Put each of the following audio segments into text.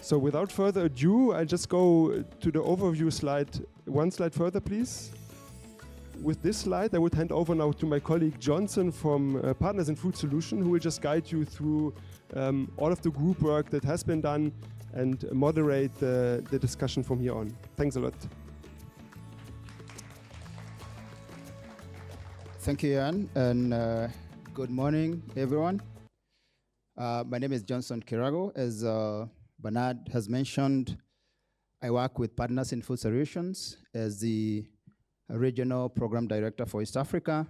So without further ado, I'll just go to the overview slide. One slide further, please. With this slide, I would hand over now to my colleague Johnson from Partners in Food Solution, who will just guide you through all of the group work that has been done and moderate the discussion from here on. Thanks a lot. Thank you, Jan, and good morning, everyone. My name is Johnson Kirago. As Bernard has mentioned, I work with Partners in Food Solutions as the Regional Program Director for East Africa.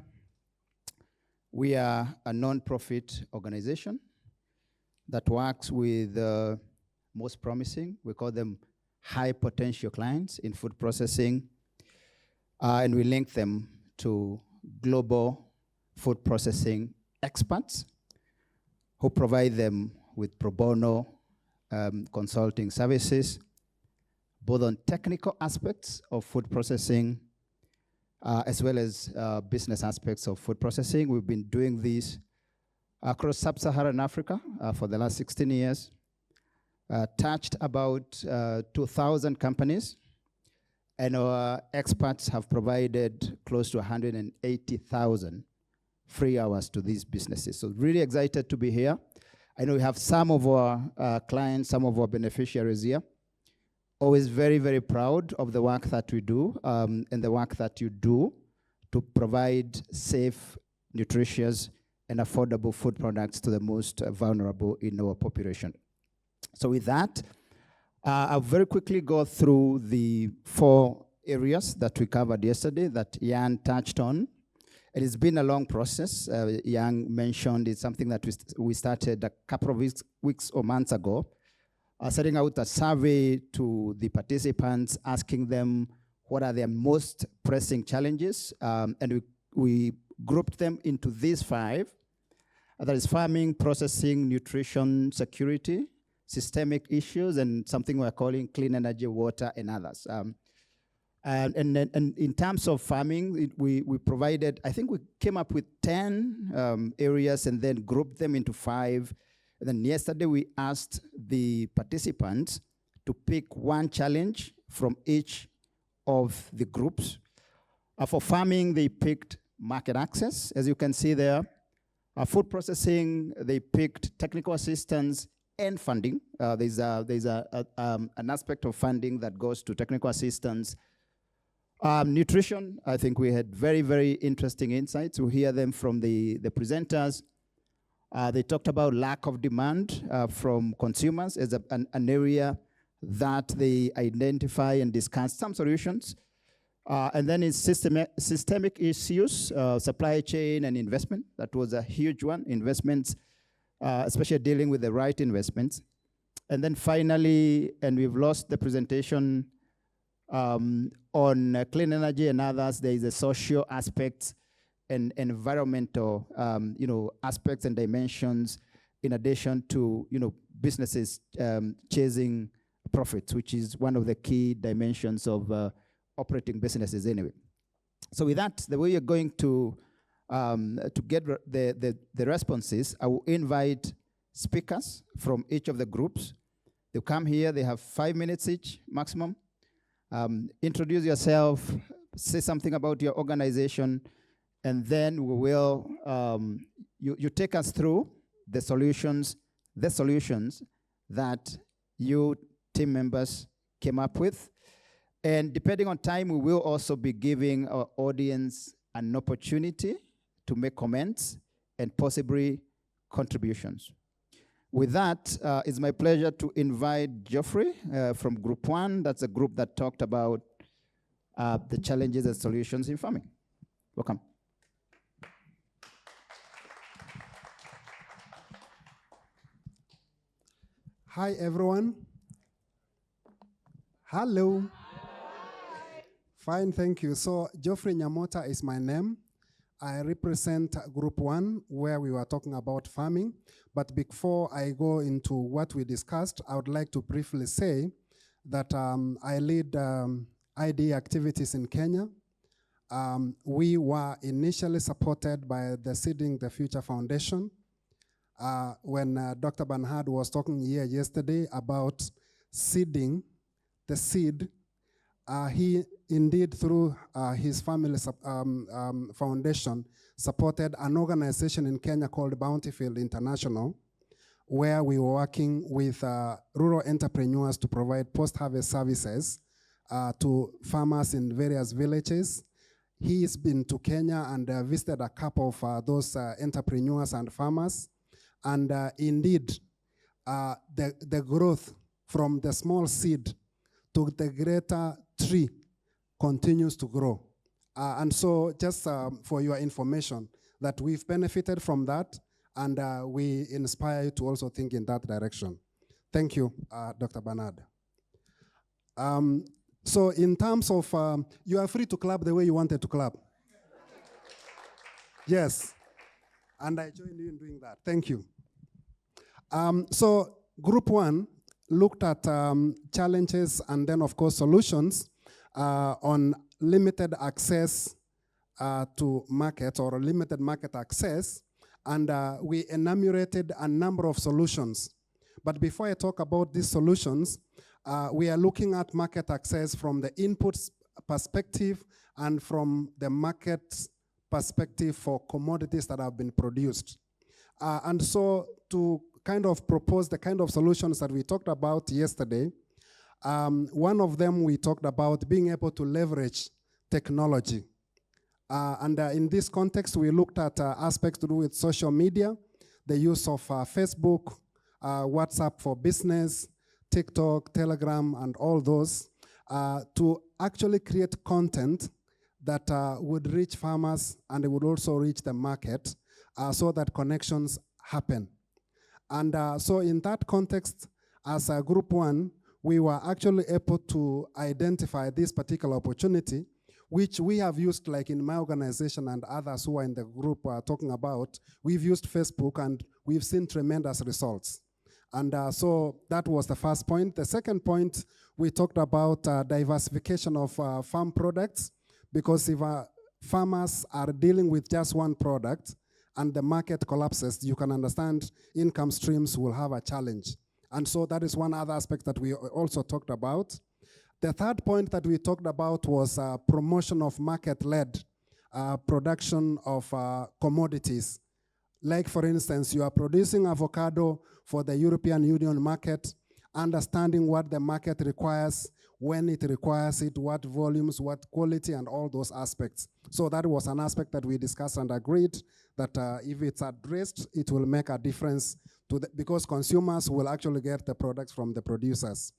We are a non-profit organization that works with most promising, we call them high potential clients in food processing, and we link them to global food processing experts who provide them with pro bono consulting services, both on technical aspects of food processing, as well as business aspects of food processing. We've been doing this across sub-Saharan Africa for the last 16 years, touched about 2,000 companies, and our experts have provided close to 180,000 free hours to these businesses. So really excited to be here. I know we have some of our clients, some of our beneficiaries here. Always very, very proud of the work that we do and the work that you do to provide safe, nutritious, and affordable food products to the most vulnerable in our population. So with that, I'll very quickly go through the 4 areas that we covered yesterday that Jan touched on. It has been a long process. Jan mentioned it's something that we started a couple of weeks or months ago, setting out a survey to the participants, asking them what are their most pressing challenges, and we grouped them into these 5. That is farming, processing, nutrition, security, systemic issues, and something we're calling clean energy, water, and others. And in terms of farming, we provided, I think we came up with 10 areas and then grouped them into 5. And then yesterday we asked the participants to pick one challenge from each of the groups. For farming, they picked market access, as you can see there. Food processing, they picked technical assistance and funding. There's an aspect of funding that goes to technical assistance. Nutrition, I think we had very, very interesting insights. We'll hear them from the presenters. They talked about lack of demand from consumers as an area that they identify and discuss some solutions. And then it's systemic issues, supply chain and investment. That was a huge one, investments, especially dealing with the right investments. And then finally, and we've lost the presentation on clean energy and others, there is a social aspect and environmental aspects and dimensions, in addition to businesses chasing profits, which is one of the key dimensions of operating businesses anyway. So with that, the way you're going to get the responses, I will invite speakers from each of the groups. They'll come here, they have 5 minutes each maximum. Introduce yourself, say something about your organization, and then we will, you take us through the solutions that you team members came up with. And depending on time, we will also be giving our audience an opportunity to make comments and possibly contributions. With that, it's my pleasure to invite Geoffrey from Group 1. That's a group that talked about the challenges and solutions in farming. Welcome. Hi, everyone. Hello. Hi. Fine, thank you. So, Geoffrey Nyamota is my name. I represent Group 1, where we were talking about farming. But before I go into what we discussed, I would like to briefly say that I lead ID activities in Kenya. We were initially supported by the Seeding the Future Foundation. When Dr. Bernhard was talking here yesterday about seeding the seed, he indeed, through his family foundation, supported an organization in Kenya called Bountyfield International, where we were working with rural entrepreneurs to provide post-harvest services to farmers in various villages. He's been to Kenya and visited a couple of those entrepreneurs and farmers. And indeed, the growth from the small seed to the greater tree continues to grow. And so just for your information, that we've benefited from that, and we inspire you to also think in that direction. Thank you, Dr. Bernard. So in terms of, you are free to clap the way you wanted to clap. Yes, and I join you in doing that. Thank you. So Group 1 looked at challenges and then, of course, solutions on limited access to markets or limited market access, and we enumerated a number of solutions. But before I talk about these solutions, we are looking at market access from the inputs perspective and from the market perspective for commodities that have been produced. And so to kind of propose the kind of solutions that we talked about yesterday, one of them we talked about being able to leverage technology. And in this context, we looked at aspects to do with social media, the use of Facebook, WhatsApp for business, TikTok, Telegram, and all those, to actually create content that would reach farmers and it would also reach the market so that connections happen. And so in that context, as a Group 1, we were actually able to identify this particular opportunity, which we have used, like in my organization and others who are in the group are talking about. We've used Facebook and we've seen tremendous results. And so that was the first point. The second point, we talked about diversification of farm products, because if farmers are dealing with just one product and the market collapses, you can understand income streams will have a challenge. And so that is one other aspect that we also talked about. The third point that we talked about was promotion of market-led production of commodities. Like, for instance, you are producing avocado for the European Union market, understanding what the market requires, when it requires it, what volumes, what quality, and all those aspects. So that was an aspect that we discussed and agreed that if it's addressed, it will make a difference to because consumers will actually get the products from the producers.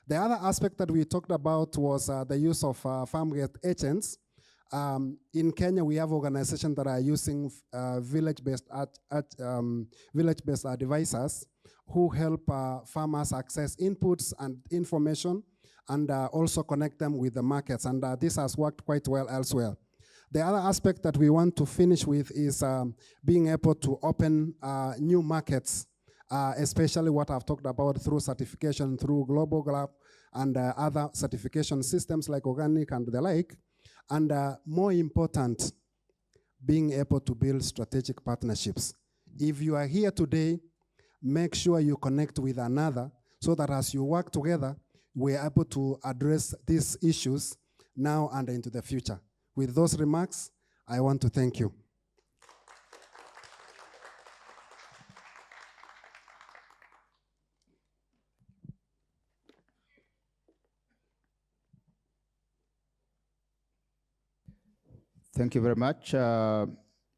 The other aspect that we talked about was the use of farm-gate agents. In Kenya, we have organizations that are using village-based advisors who help farmers access inputs and information and also connect them with the markets. And this has worked quite well elsewhere. The other aspect that we want to finish with is being able to open new markets, especially what I've talked about through certification, through Global GLAP, and other certification systems like organic and the like. And more important, being able to build strategic partnerships. If you are here today, make sure you connect with another so that as you work together, we're able to address these issues now and into the future. With those remarks, I want to thank you. Thank you very much,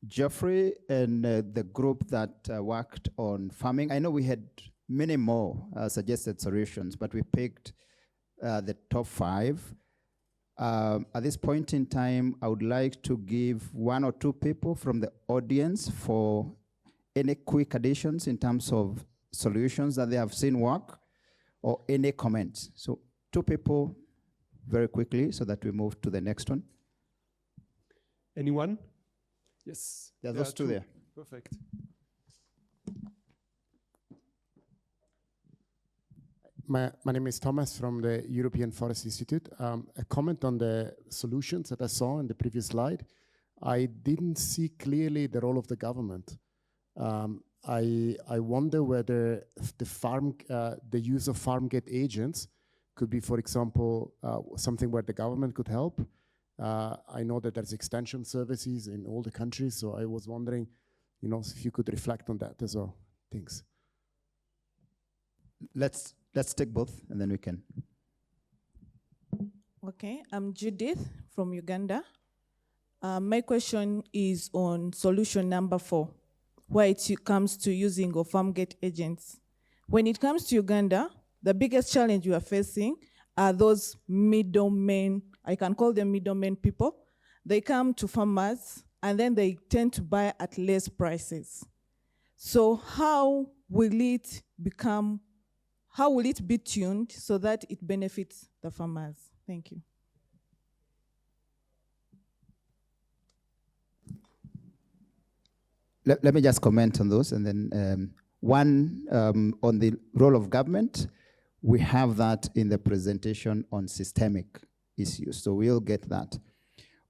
Geoffrey, and the group that worked on farming. I know we had many more suggested solutions, but we picked the top 5. At this point in time, I would like to give 1 or 2 people from the audience for any quick additions in terms of solutions that they have seen work or any comments. So 2 people very quickly so that we move to the next one. Anyone? Yes. There are those two there. Perfect. My name is Thomas from the European Forest Institute. A comment on the solutions that I saw in the previous slide. I didn't see clearly the role of the government. I wonder whether the use of farm gate agents could be, for example, something where the government could help. I know that there's extension services in all the countries, so I was wondering, if you could reflect on that as well. Thanks. Let's take both, and then we can. Okay, I'm Judith from Uganda. My question is on solution number 4, where it comes to using of farm gate agents. When it comes to Uganda, the biggest challenge we are facing are those middlemen, I can call them middlemen people. They come to farmers and then they tend to buy at less prices. So how will it be tuned so that it benefits the farmers? Thank you. Let me just comment on those, and then one on the role of government. We have that in the presentation on systemic issues, so we'll get that.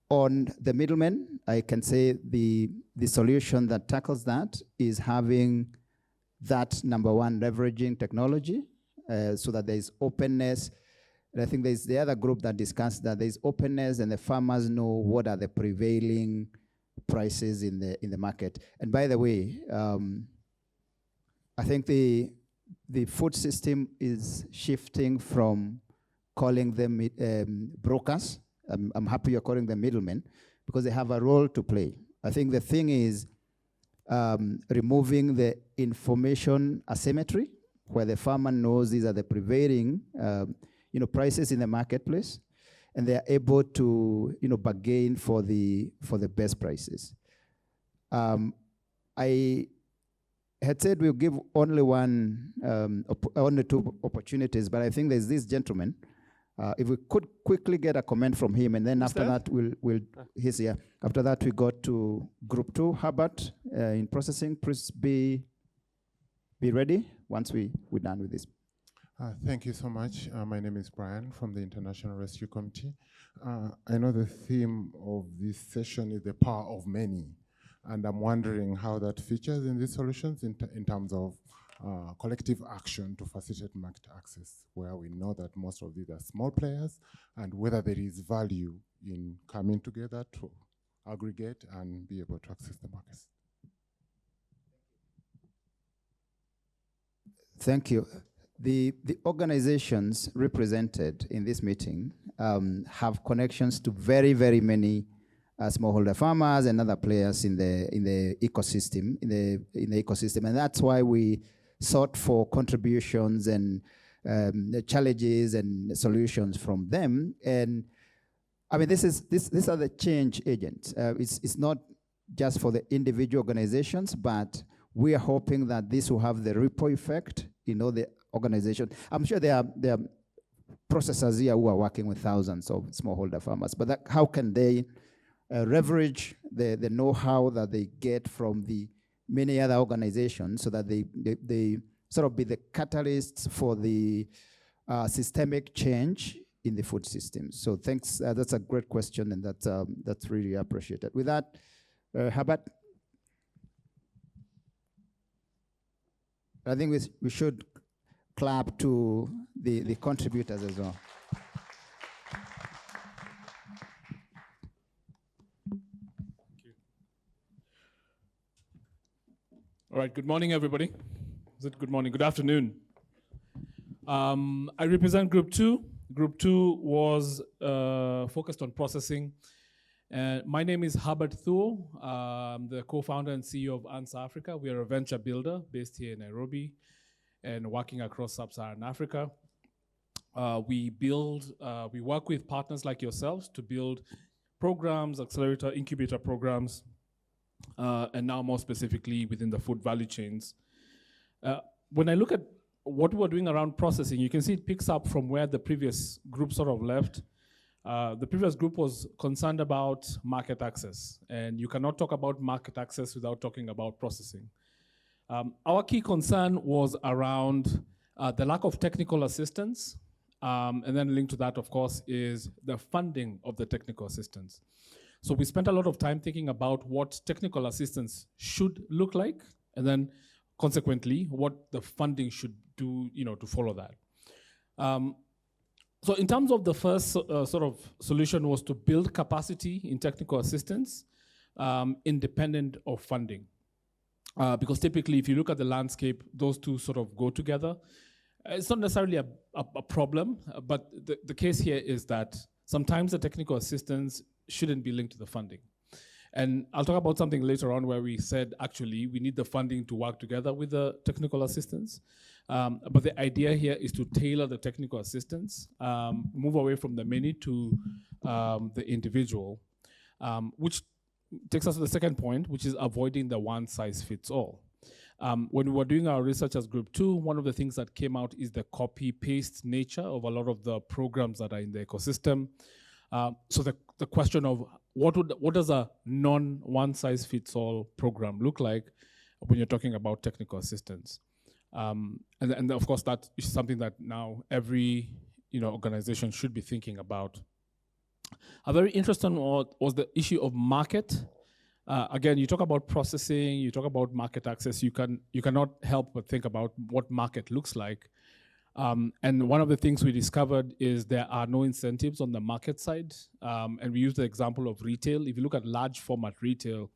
On the middlemen, I can say the solution that tackles that is having that, number one, leveraging technology so that there is openness. And I think there's the other group that discussed that there's openness and the farmers know what are the prevailing prices in the market. And by the way, I think the food system is shifting from calling them brokers. I'm happy you're calling them middlemen because they have a role to play. I think the thing is removing the information asymmetry, where the farmer knows these are the prevailing prices in the marketplace, and they are able to bargain for the best prices. I had said we'll give only only 2 opportunities, but I think there's this gentleman. If we could quickly get a comment from him, and then after that he's here. After that we go to group 2. Herbert in processing, please be ready once we're done with this. Thank you so much. My name is Brian from the International Rescue Committee. I know the theme of this session is the power of many, and I'm wondering how that features in these solutions in terms of collective action to facilitate market access, where we know that most of these are small players, and whether there is value in coming together to aggregate and be able to access the markets. Thank you. The organizations represented in this meeting have connections to very, very many smallholder farmers and other players in the ecosystem, and that's why we sought for contributions and challenges and solutions from them. And I mean, these are the change agents. It's not just for the individual organizations, but we are hoping that this will have the ripple effect, the organization. I'm sure there are processors here who are working with thousands of smallholder farmers, but how can they leverage the know-how that they get from the many other organizations so that they sort of be the catalysts for the systemic change in the food system? So thanks, that's a great question, and that's really appreciated. With that, Herbert? I think we should clap to the contributors as well. All right, good morning, everybody. Is it good morning? Good afternoon. I represent Group 2. Group 2 was focused on processing. My name is Herbert Thuo. I'm the co-founder and CEO of ANSA Africa. We are a venture builder based here in Nairobi and working across sub-Saharan Africa. We work with partners like yourselves to build programs, accelerator, incubator programs, and now more specifically within the food value chains. When I look at what we're doing around processing, you can see it picks up from where the previous group sort of left. The previous group was concerned about market access, and you cannot talk about market access without talking about processing. Our key concern was around the lack of technical assistance, and then linked to that, of course, is the funding of the technical assistance. So we spent a lot of time thinking about what technical assistance should look like, and then consequently, what the funding should do, to follow that. So in terms of the first sort of solution was to build capacity in technical assistance independent of funding. Because typically, if you look at the landscape, those two sort of go together. It's not necessarily a problem, but the case here is that sometimes the technical assistance shouldn't be linked to the funding. And I'll talk about something later on where we said, actually, we need the funding to work together with the technical assistance. But the idea here is to tailor the technical assistance, move away from the many to the individual, which takes us to the second point, which is avoiding the one-size-fits-all. When we were doing our research as Group 2, one of the things that came out is the copy-paste nature of a lot of the programs that are in the ecosystem. So the question of what does a non-one-size-fits-all program look like when you're talking about technical assistance? And of course, that is something that now every organization should be thinking about. A very interesting one was the issue of market. Again, you talk about processing, you talk about market access, you cannot help but think about what market looks like. And one of the things we discovered is there are no incentives on the market side. And we use the example of retail. If you look at large format retail,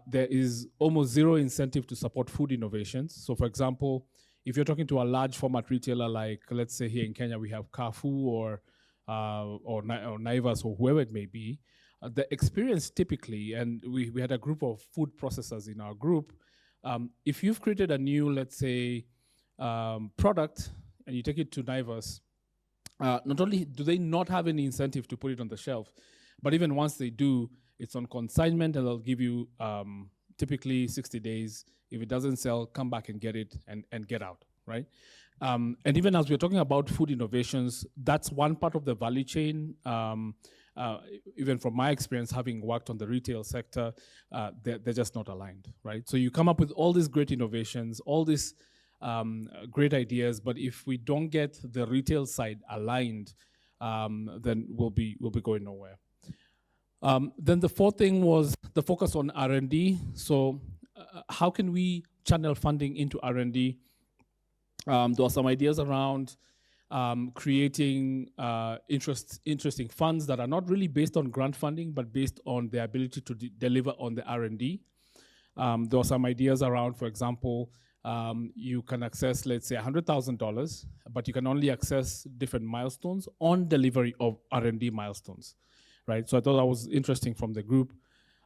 there is almost zero incentive to support food innovations. So for example, if you're talking to a large format retailer, like let's say here in Kenya, we have Carrefour or Naivas or whoever it may be, the experience typically, and we had a group of food processors in our group, if you've created a new, let's say, product and you take it to Naivas, not only do they not have any incentive to put it on the shelf, but even once they do, it's on consignment and they'll give you typically 60 days. If it doesn't sell, come back and get it and get out, right? And even as we're talking about food innovations, that's one part of the value chain. Even from my experience, having worked on the retail sector, they're just not aligned, right? So you come up with all these great innovations, all these great ideas, but if we don't get the retail side aligned, then we'll be going nowhere. Then the fourth thing was the focus on R&D. So how can we channel funding into R&D? There are some ideas around creating interesting funds that are not really based on grant funding, but based on the ability to deliver on the R&D. There are some ideas around, for example, you can access, let's say, $100,000, but you can only access different milestones on delivery of R&D milestones, right? So I thought that was interesting from the group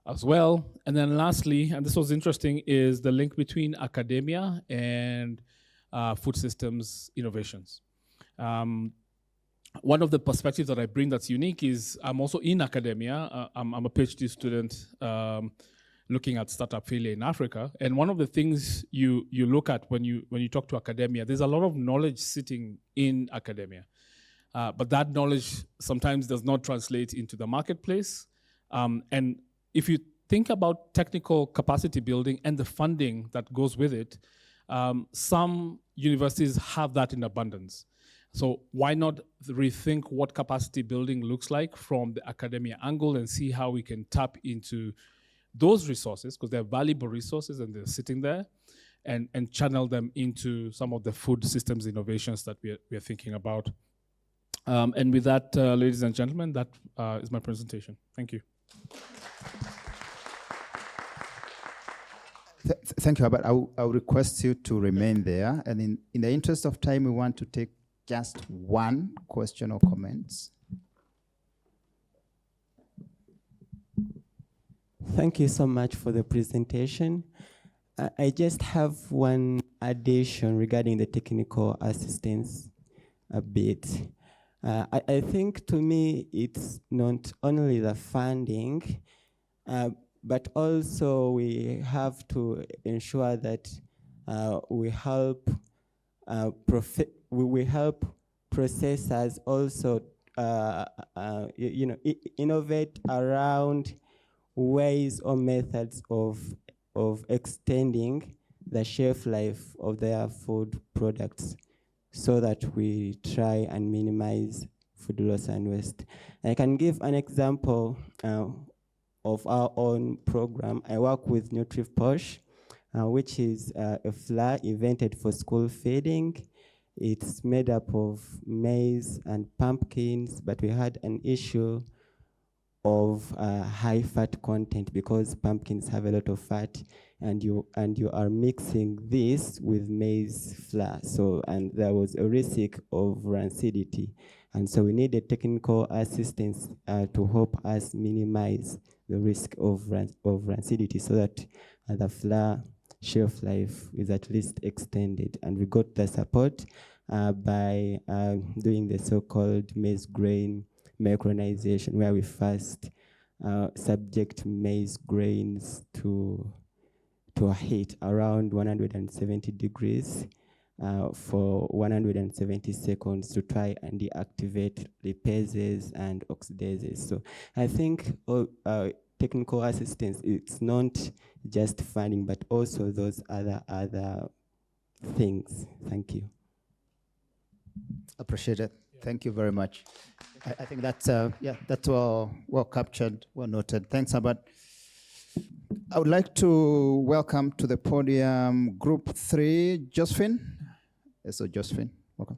as well. And then lastly, and this was interesting, is the link between academia and food systems innovations. One of the perspectives that I bring that's unique is I'm also in academia. I'm a PhD student looking at startup failure in Africa. And one of the things you look at when you talk to academia, there's a lot of knowledge sitting in academia. But that knowledge sometimes does not translate into the marketplace. And if you think about technical capacity building and the funding that goes with it, some universities have that in abundance. So why not rethink what capacity building looks like from the academia angle and see how we can tap into those resources, because they're valuable resources and they're sitting there, and channel them into some of the food systems innovations that we are thinking about. And with that, ladies and gentlemen, that is my presentation. Thank you. Thank you, Albert. I'll request you to remain there. And in the interest of time, we want to take just one question or comments. Thank you so much for the presentation. I just have one addition regarding the technical assistance a bit. I think to me, it's not only the funding, but also we have to ensure that we help processors also innovate around ways or methods of extending the shelf life of their food products, so that we try and minimize food loss and waste. I can give an example of our own program. I work with NutriPosh, which is a flour invented for school feeding. It's made up of maize and pumpkins, but we had an issue of high fat content because pumpkins have a lot of fat, and you are mixing this with maize flour. So, and there was a risk of rancidity. And so we needed technical assistance to help us minimize the risk of rancidity, so that the flour shelf life is at least extended. And we got the support by doing the so-called maize grain micronization, where we first subject maize grains to a heat around 170 degrees for 170 seconds to try and deactivate lipases and oxidases. So I think technical assistance, it's not just funding, but also those other things. Thank you. Appreciate it. Thank you very much. I think that's that's well captured, well noted. Thanks, Albert. I would like to welcome to the podium Group 3, Josephine. So Josephine, welcome.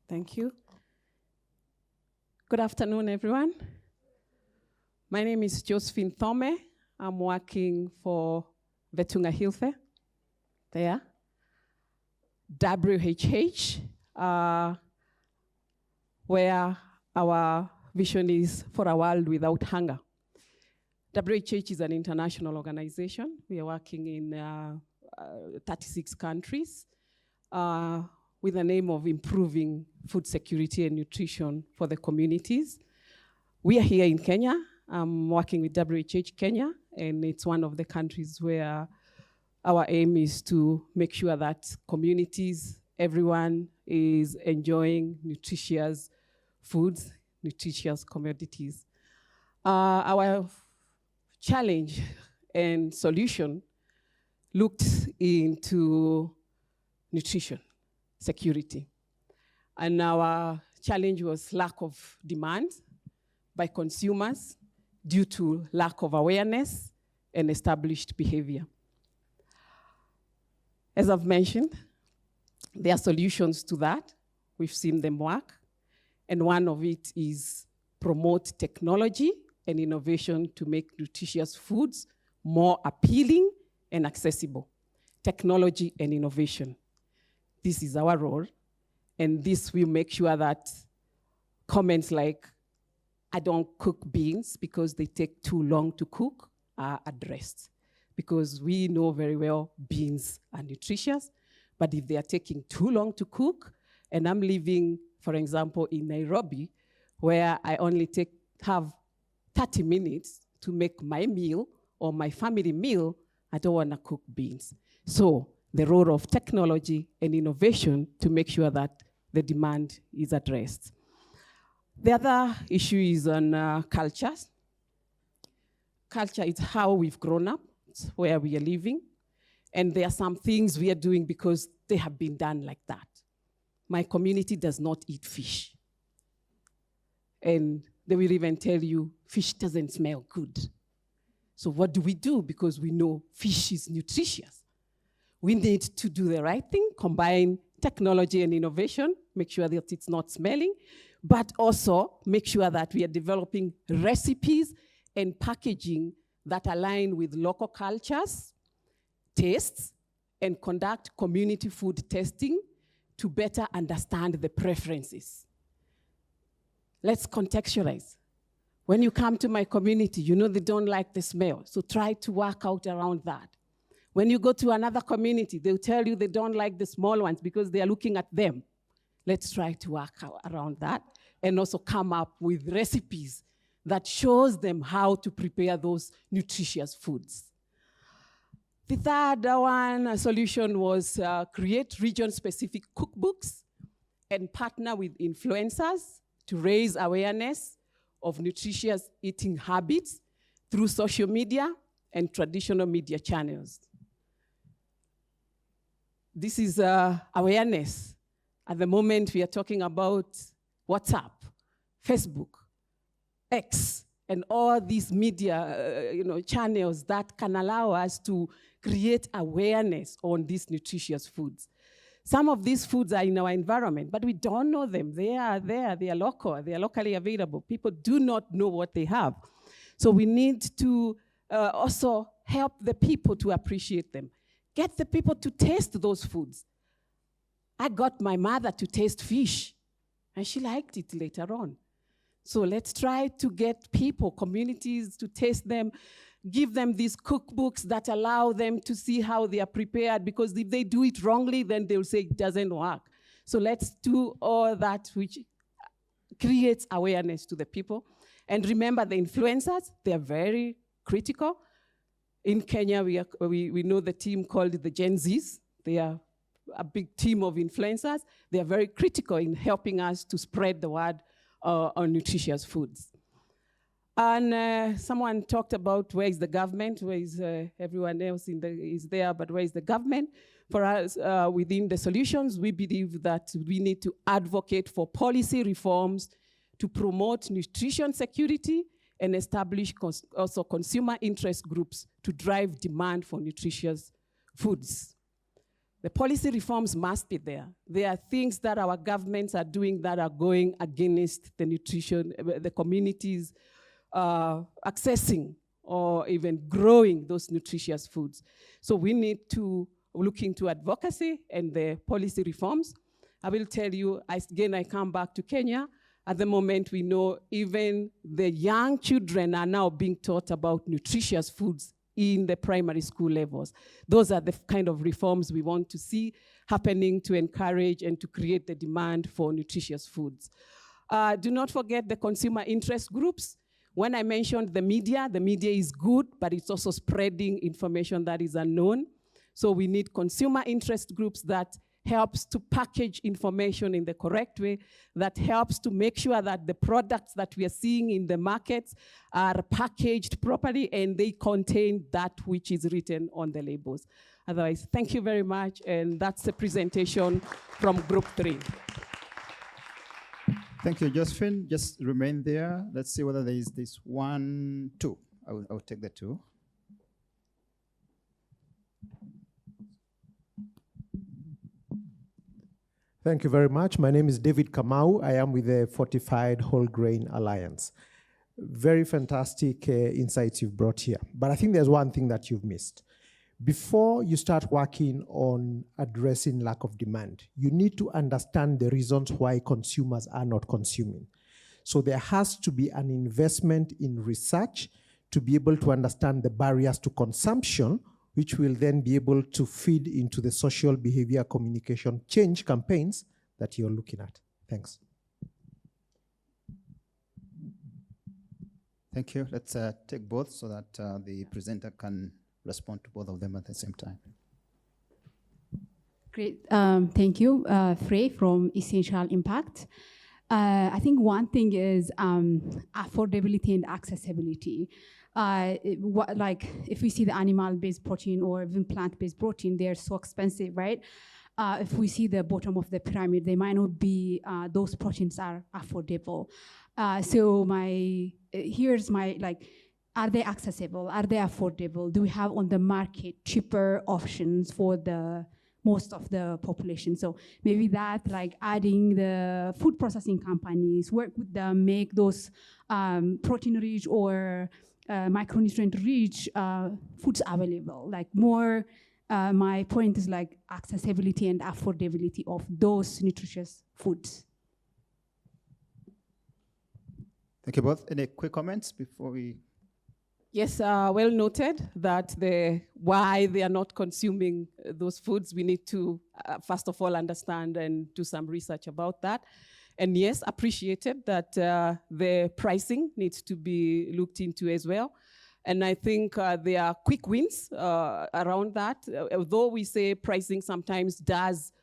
Thank you. Good afternoon, everyone. My name is Josephine Thome. I'm working for Vetunga Hilfe, there. WHH, where our vision is for a world without hunger. WHH is an international organization. We are working in 36 countries with the aim of improving food security and nutrition for the communities. We are here in Kenya. I'm working with WHH Kenya, and it's one of the countries where our aim is to make sure that communities, everyone is enjoying nutritious foods, nutritious commodities. Our challenge and solution looked into nutrition security. And our challenge was lack of demand by consumers due to lack of awareness and established behavior. As I've mentioned, there are solutions to that. We've seen them work. And one of it is promote technology and innovation to make nutritious foods more appealing and accessible. Technology and innovation. This is our role. And this will make sure that comments like, I don't cook beans because they take too long to cook, are addressed. Because we know very well beans are nutritious, but if they are taking too long to cook, and I'm living, for example, in Nairobi, where I only have 30 minutes to make my meal or my family meal, I don't want to cook beans. So the role of technology and innovation to make sure that the demand is addressed. The other issue is on cultures. Culture is how we've grown up, it's where we are living. And there are some things we are doing because they have been done like that. My community does not eat fish. And they will even tell you, fish doesn't smell good. So what do we do? Because we know fish is nutritious. We need to do the right thing, combine technology and innovation, make sure that it's not smelling, but also make sure that we are developing recipes and packaging that align with local cultures, tastes, and conduct community food testing to better understand the preferences. Let's contextualize. When you come to my community, you know they don't like the smell, so try to work out around that. When you go to another community, they'll tell you they don't like the small ones because they are looking at them. Let's try to work around that and also come up with recipes that shows them how to prepare those nutritious foods. The third solution was create region-specific cookbooks and partner with influencers to raise awareness of nutritious eating habits through social media and traditional media channels. This is awareness. At the moment, we are talking about WhatsApp, Facebook, X, and all these media channels that can allow us to create awareness on these nutritious foods. Some of these foods are in our environment, but we don't know them. They are there, they are local, they are locally available. People do not know what they have. So we need to also help the people to appreciate them. Get the people to taste those foods. I got my mother to taste fish, and she liked it later on. So let's try to get people, communities to taste them, give them these cookbooks that allow them to see how they are prepared, because if they do it wrongly, then they'll say it doesn't work. So let's do all that which creates awareness to the people. And remember the influencers, they're very critical. In Kenya, we know the team called the Gen Zs. They are a big team of influencers. They are very critical in helping us to spread the word on nutritious foods. And someone talked about where is the government, where is everyone else is there, but where is the government? For us, within the solutions, we believe that we need to advocate for policy reforms to promote nutrition security and establish also consumer interest groups to drive demand for nutritious foods. The policy reforms must be there. There are things that our governments are doing that are going against the nutrition, the communities accessing or even growing those nutritious foods. So we need to look into advocacy and the policy reforms. I will tell you, again, I come back to Kenya. At the moment, we know even the young children are now being taught about nutritious foods in the primary school levels. Those are the kind of reforms we want to see happening to encourage and to create the demand for nutritious foods. Do not forget the consumer interest groups. When I mentioned the media is good, but it's also spreading information that is unknown. So we need consumer interest groups that helps to package information in the correct way, that helps to make sure that the products that we are seeing in the markets are packaged properly and they contain that which is written on the labels. Otherwise, thank you very much, and that's the presentation from Group 3. Thank you, Josephine. Just remain there. Let's see whether there is this 1, 2. I will take the 2. Thank you very much. My name is David Kamau. I am with the Fortified Whole Grain Alliance. Very fantastic insights you've brought here. But I think there's one thing that you've missed. Before you start working on addressing lack of demand, you need to understand the reasons why consumers are not consuming. So there has to be an investment in research to be able to understand the barriers to consumption, which will then be able to feed into the social behavior communication change campaigns that you're looking at. Thanks. Thank you. Let's take both so that the presenter can respond to both of them at the same time. Great. Thank you, Frey from Essential Impact. I think one thing is affordability and accessibility. Like if we see the animal-based protein or even plant-based protein, they're so expensive, right? If we see the bottom of the pyramid, they might not be, those proteins are affordable. So here's my, are they accessible? Are they affordable? Do we have on the market cheaper options for the most of the population? So maybe that, adding the food processing companies, work with them, make those protein-rich or micronutrient-rich foods available. More, my point is accessibility and affordability of those nutritious foods. Thank you both. Any quick comments before we? Yes, well noted that why they are not consuming those foods. We need to, first of all, understand and do some research about that. And yes, appreciated that the pricing needs to be looked into as well. And I think there are quick wins around that. Although we say pricing sometimes does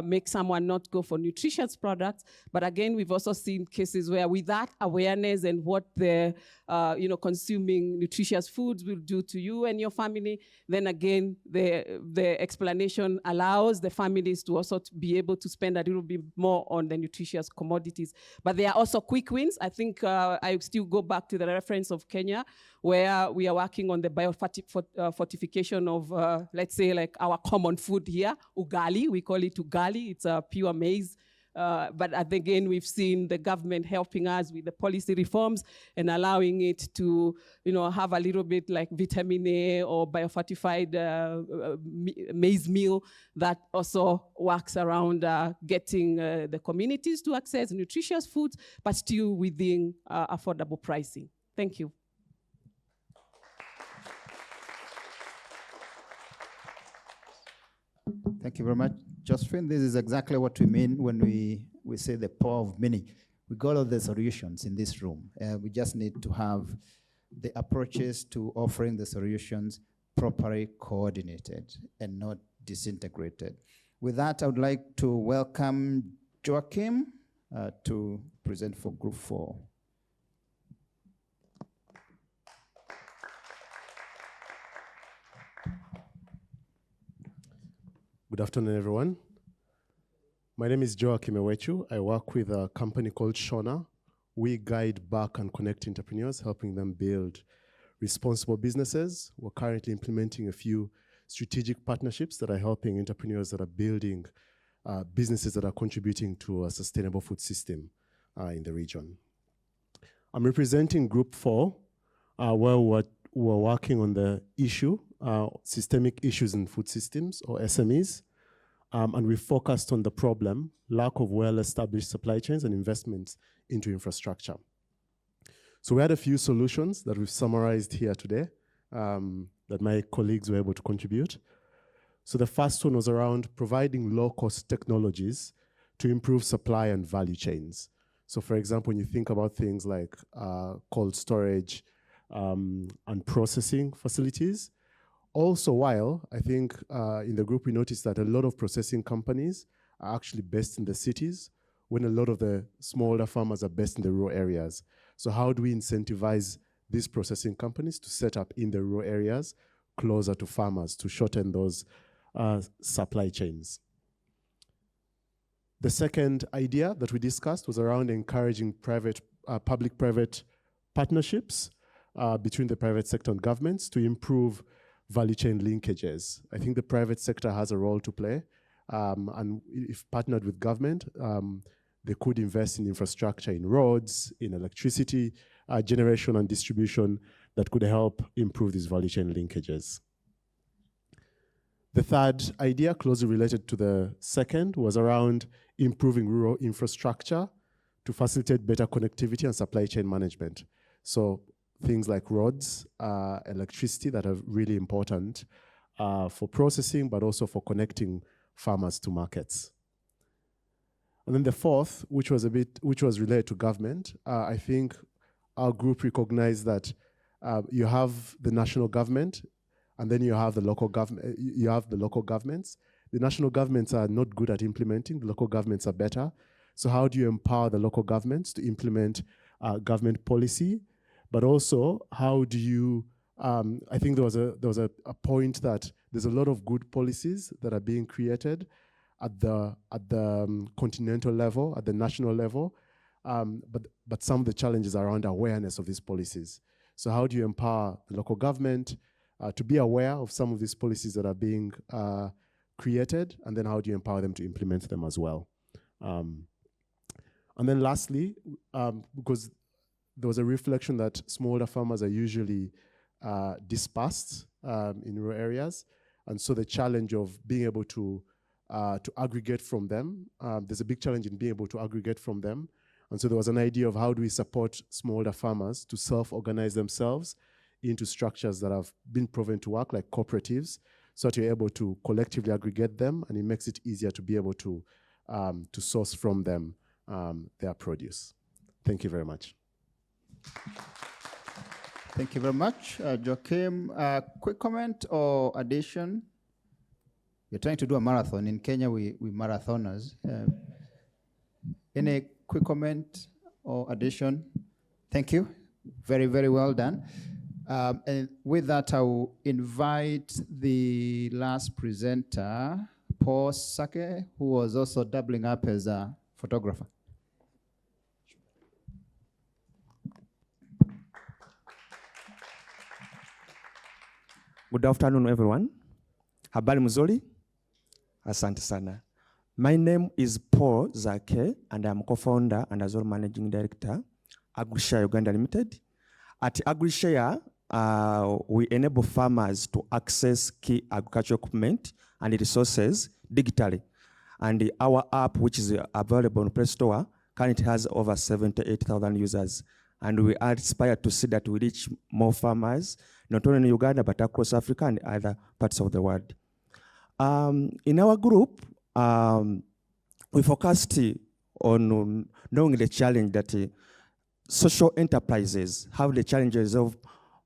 make someone not go for nutritious products. But again, we've also seen cases where with that awareness and what the, consuming nutritious foods will do to you and your family, then again, the explanation allows the families to also be able to spend a little bit more on the nutritious commodities. But there are also quick wins. I think I still go back to the reference of Kenya, where we are working on the biofortification of, let's say, like our common food here, ugali. We call it ugali. It's a pure maize. But again, we've seen the government helping us with the policy reforms and allowing it to, have a little bit like vitamin A or biofortified maize meal that also works around getting the communities to access nutritious foods, but still within affordable pricing. Thank you. Thank you very much, Josephine. This is exactly what we mean when we say the power of many. We got all the solutions in this room. We just need to have the approaches to offering the solutions properly coordinated and not disintegrated. With that, I would like to welcome Joachim to present for Group 4. Good afternoon, everyone. My name is Joachim Ewechu. I work with a company called Shona. We guide back and connect entrepreneurs, helping them build responsible businesses. We're currently implementing a few strategic partnerships that are helping entrepreneurs that are building businesses that are contributing to a sustainable food system in the region. I'm representing Group 4, where we're working on the issue, systemic issues in food systems, or SMEs, and we focused on the problem, lack of well-established supply chains and investments into infrastructure. So we had a few solutions that we've summarized here today that my colleagues were able to contribute. So the first one was around providing low-cost technologies to improve supply and value chains. So for example, when you think about things like cold storage and processing facilities. Also, while I think in the group we noticed that a lot of processing companies are actually based in the cities, when a lot of the smaller farmers are based in the rural areas. So how do we incentivize these processing companies to set up in the rural areas closer to farmers to shorten those supply chains? The second idea that we discussed was around encouraging public-private partnerships between the private sector and governments to improve value chain linkages. I think the private sector has a role to play, and if partnered with government, they could invest in infrastructure, in roads, in electricity generation and distribution that could help improve these value chain linkages. The third idea, closely related to the second, was around improving rural infrastructure to facilitate better connectivity and supply chain management. So things like roads, electricity that are really important for processing, but also for connecting farmers to markets. And then the fourth, which was related to government, I think our group recognized that you have the national government, and then you have the local government. You have the local governments. The national governments are not good at implementing. The local governments are better. So how do you empower the local governments to implement government policy? But also, how do you? I think there was a point that there's a lot of good policies that are being created at the continental level, at the national level, but some of the challenges are around awareness of these policies. So how do you empower the local government to be aware of some of these policies that are being created, and then how do you empower them to implement them as well? And then lastly, because there was a reflection that smallholder farmers are usually dispersed in rural areas, and so the challenge of being able to aggregate from them, there's a big challenge in being able to aggregate from them. And so there was an idea of how do we support smallholder farmers to self-organize themselves into structures that have been proven to work, like cooperatives, so that you're able to collectively aggregate them, and it makes it easier to be able to source from them their produce. Thank you very much. Thank you very much. Joachim, quick comment or addition? We're trying to do a marathon. In Kenya, we marathoners. Any quick comment or addition? Thank you. Very, very well done. And with that, I will invite the last presenter, Paul Sake, who was also doubling up as a photographer. Good afternoon, everyone. Habari mzuri? Asante sana. My name is Paul Zake, and I'm co-founder and as well managing director, AgriShare Uganda Limited. At AgriShare, we enable farmers to access key agricultural equipment and resources digitally. And our app, which is available on Play Store, currently has over 78,000 users. And we are inspired to see that we reach more farmers, not only in Uganda, but across Africa and other parts of the world. In our group, we focused on knowing the challenge that social enterprises have the challenges of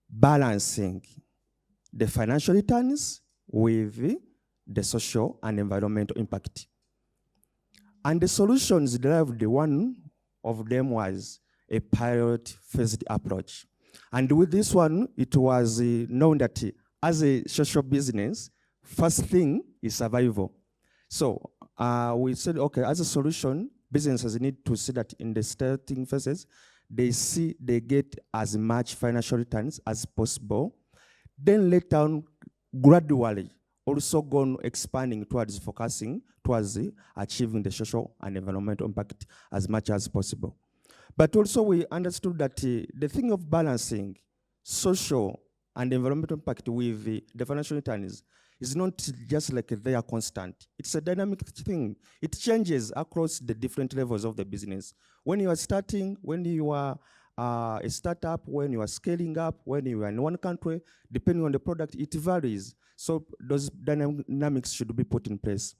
balancing the financial returns with the social and environmental impact. And the solutions derived, one of them was a pilot phased approach. And with this one, it was known that as a social business, first thing is survival. So we said, okay, as a solution, businesses need to see that in the starting phases, they get as much financial returns as possible. Then later on, gradually, also go on expanding towards focusing towards achieving the social and environmental impact as much as possible. But also we understood that the thing of balancing social and environmental impact with the financial returns is not just like they are constant. It's a dynamic thing. It changes across the different levels of the business. When you are starting, when you are a startup, when you are scaling up, when you are in one country, depending on the product, it varies. So those dynamics should be put in place.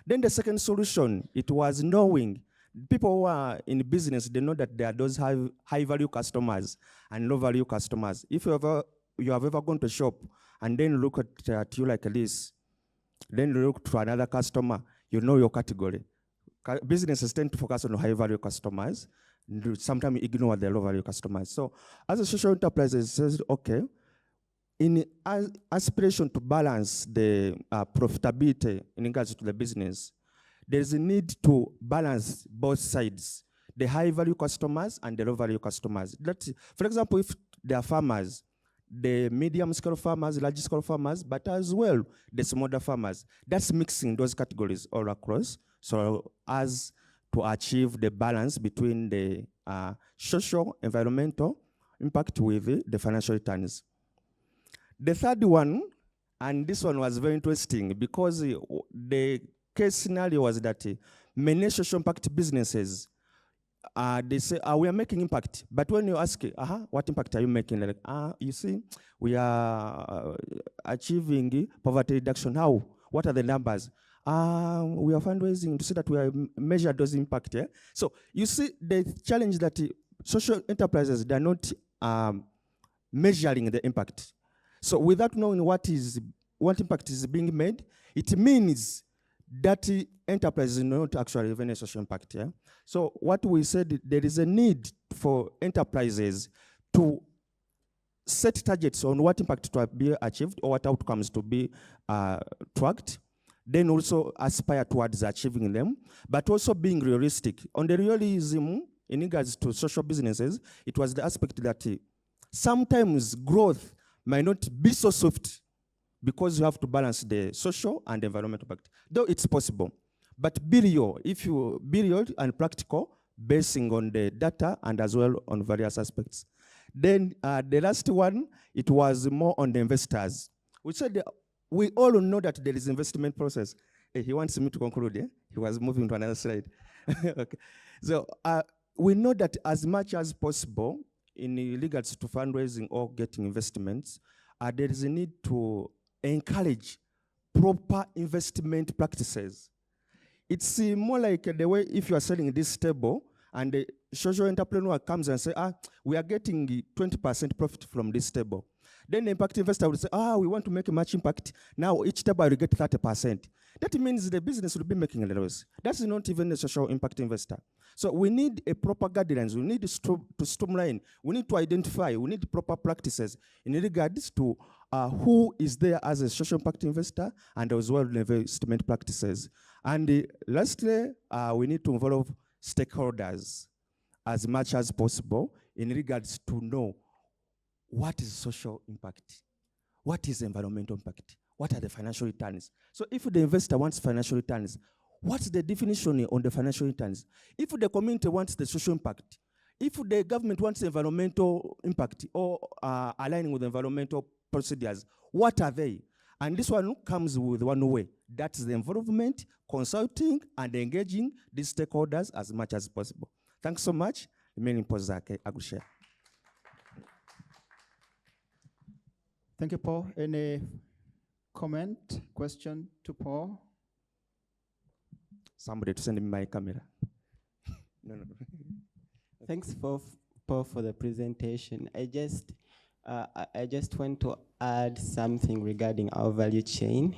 Then the second solution, it was knowing people who are in business, they know that there are those high value customers and low value customers. If you have ever gone to a shop and then look at you like this, then look to another customer, you know your category. Businesses tend to focus on high value customers, sometimes ignore the low value customers. So as a social enterprise, it says, okay, in aspiration to balance the profitability in regards to the business, there's a need to balance both sides, the high value customers and the low value customers. That's, for example, if there are farmers, the medium scale farmers, large scale farmers, but as well the smaller farmers, that's mixing those categories all across, so as to achieve the balance between the social, environmental impact with the financial returns. The third one, and this one was very interesting because the case scenario was that many social impact businesses, they say, we are making impact. But when you ask, what impact are you making? Like, you see, we are achieving poverty reduction. How? What are the numbers? We are fundraising to see that we are measure those impact. Yeah? So you see the challenge that social enterprises, they're not measuring the impact. So without knowing what impact is being made, it means that enterprise is not actually having a social impact. Yeah? So what we said, there is a need for enterprises to set targets on what impact to be achieved or what outcomes to be tracked, then also aspire towards achieving them, but also being realistic. On the realism in regards to social businesses, it was the aspect that sometimes growth might not be so swift because you have to balance the social and environmental impact, though it's possible. But be real, if you be real and practical, basing on the data and as well on various aspects. Then the last one, it was more on the investors. We said we all know that there is investment process. He wants me to conclude, yeah? He was moving to another slide. Okay. So we know that as much as possible, in regards to fundraising or getting investments, there is a need to encourage proper investment practices. It's more like the way if you are selling this table and the social entrepreneur comes and say, we are getting 20% profit from this table. Then the impact investor will say, we want to make a much impact. Now each table will get 30%. That means the business will be making a loss. That's not even a social impact investor. So we need a proper guidelines. We need to streamline. We need to identify. We need proper practices in regards to who is there as a social impact investor and as well investment practices. And lastly, we need to involve stakeholders as much as possible in regards to know what is social impact, what is environmental impact, what are the financial returns. So if the investor wants financial returns, what's the definition on the financial returns? If the community wants the social impact, if the government wants environmental impact or aligning with environmental procedures, what are they? And this one comes with one way. That's the involvement, consulting, and engaging these stakeholders as much as possible. Thanks so much. Thank you, Paul. Any comment, question to Paul? Somebody to send me my camera. No. Thanks, Paul, for the presentation. I just want to add something regarding our value chain.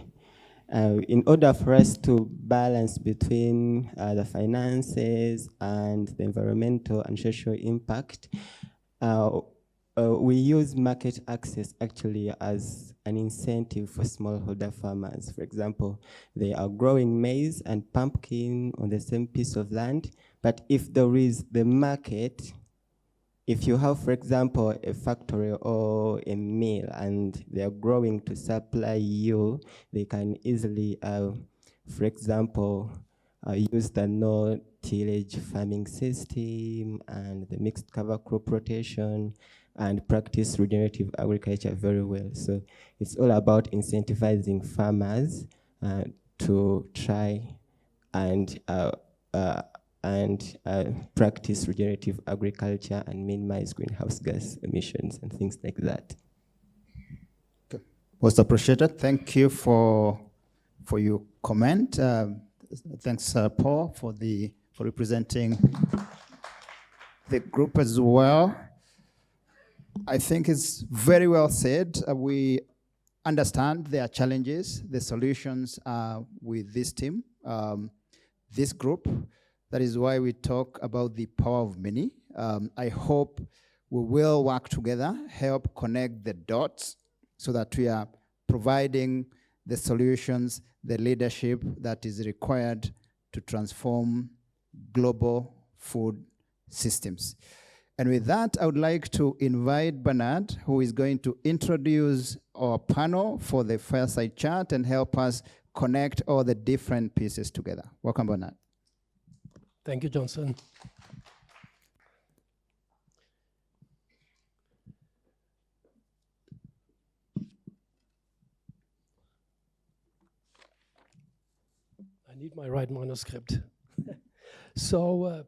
In order for us to balance between the finances and the environmental and social impact, we use market access actually as an incentive for smallholder farmers. For example, they are growing maize and pumpkin on the same piece of land, but if there is the market, if you have, for example, a factory or a mill and they are growing to supply you, they can easily, for example, use the no-tillage farming system and the mixed cover crop rotation and practice regenerative agriculture very well. So it's all about incentivizing farmers to try and practice regenerative agriculture and minimize greenhouse gas emissions and things like that. Okay. Most appreciated. Thank you for your comment. Thanks, Paul, for representing the group as well. I think it's very well said. We understand there are challenges. The solutions are with this team, this group. That is why we talk about the power of many. I hope we will work together, help connect the dots so that we are providing the solutions, the leadership that is required to transform global food systems. And with that, I would like to invite Bernard, who is going to introduce our panel for the fireside chat and help us connect all the different pieces together. Welcome, Bernard. Thank you, Johnson. I need my right manuscript. So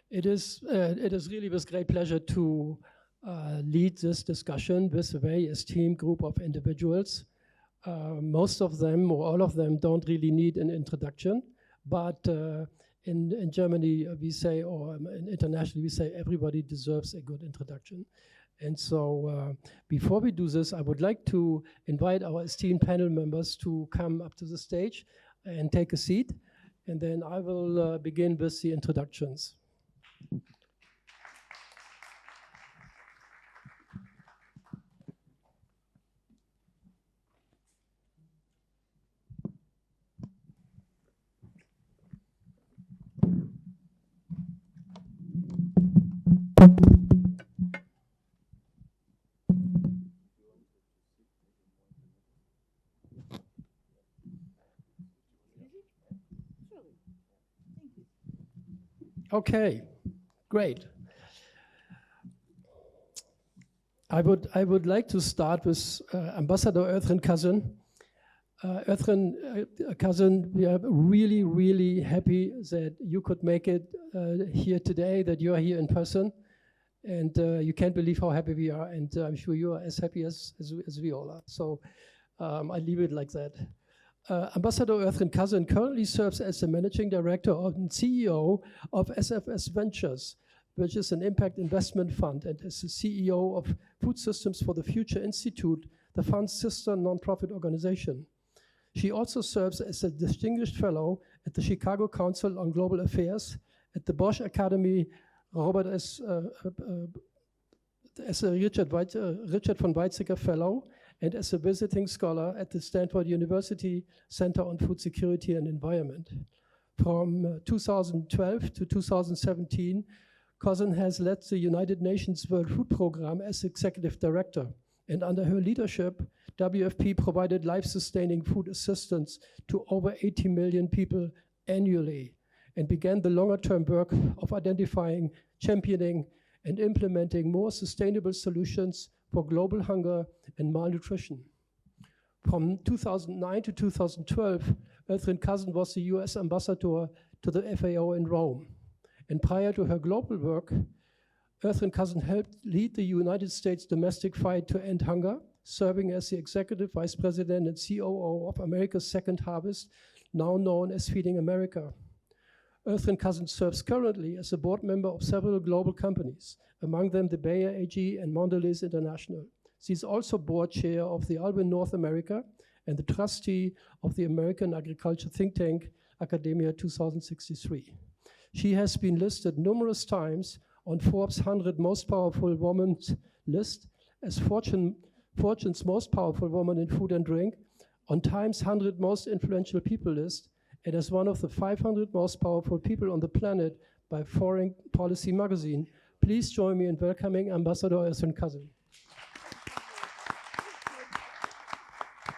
it is really with great pleasure to lead this discussion with a very esteemed group of individuals. Most of them, or all of them, don't really need an introduction, but in Germany, we say, or internationally, we say everybody deserves a good introduction. And so before we do this, I would like to invite our esteemed panel members to come up to the stage and take a seat. And then I will begin with the introductions. Okay, great. I would like to start with Ambassador Ertharin Cousin. Cousin, we are really, really happy that you could make it here today, that you are here in person. And you can't believe how happy we are. And I'm sure you are as happy as we all are. So I leave it like that. Ambassador Ertharin Cousin currently serves as the Managing Director and CEO of SFS Ventures, which is an impact investment fund, and is the CEO of Food Systems for the Future Institute, the fund's sister nonprofit organization. She also serves as a distinguished fellow at the Chicago Council on Global Affairs, at the Bosch Academy, Robert as a Richard von Weizsäcker Fellow, and as a visiting scholar at the Stanford University Center on Food Security and Environment. From 2012 to 2017, Cousin has led the United Nations World Food Programme as Executive Director, and under her leadership, WFP provided life-sustaining food assistance to over 80 million people annually, and began the longer-term work of identifying, championing, and implementing more sustainable solutions for global hunger and malnutrition. From 2009 to 2012, Ertharin Cousin was the US ambassador to the FAO in Rome. And prior to her global work, Ertharin Cousin helped lead the United States domestic fight to end hunger, serving as the Executive Vice President and COO of America's Second Harvest, now known as Feeding America. Ertharin Cousin serves currently as a board member of several global companies, among them the Bayer AG and Mondelez International. She is also board chair of the Albion North America and the trustee of the American Agriculture think tank Academia 2063. She has been listed numerous times on Forbes' 100 Most Powerful Women list, as Fortune's Most Powerful Woman in Food and Drink, on Time's 100 Most Influential People list, and as one of the 500 most powerful people on the planet by Foreign Policy magazine. Please join me in welcoming Ambassador Ertharin Cousin.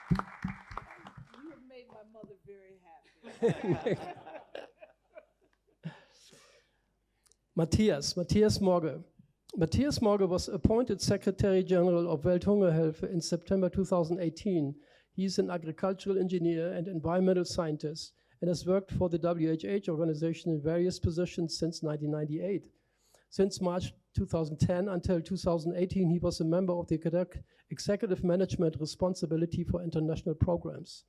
You have made my mother very happy. Matthias Morge. Matthias Morge was appointed Secretary General of Welthungerhilfe in September 2018. He is an agricultural engineer and environmental scientist, and has worked for the WHH organization in various positions since 1998. Since March 2010 until 2018, he was a member of the Executive Management Responsibility for International Programs.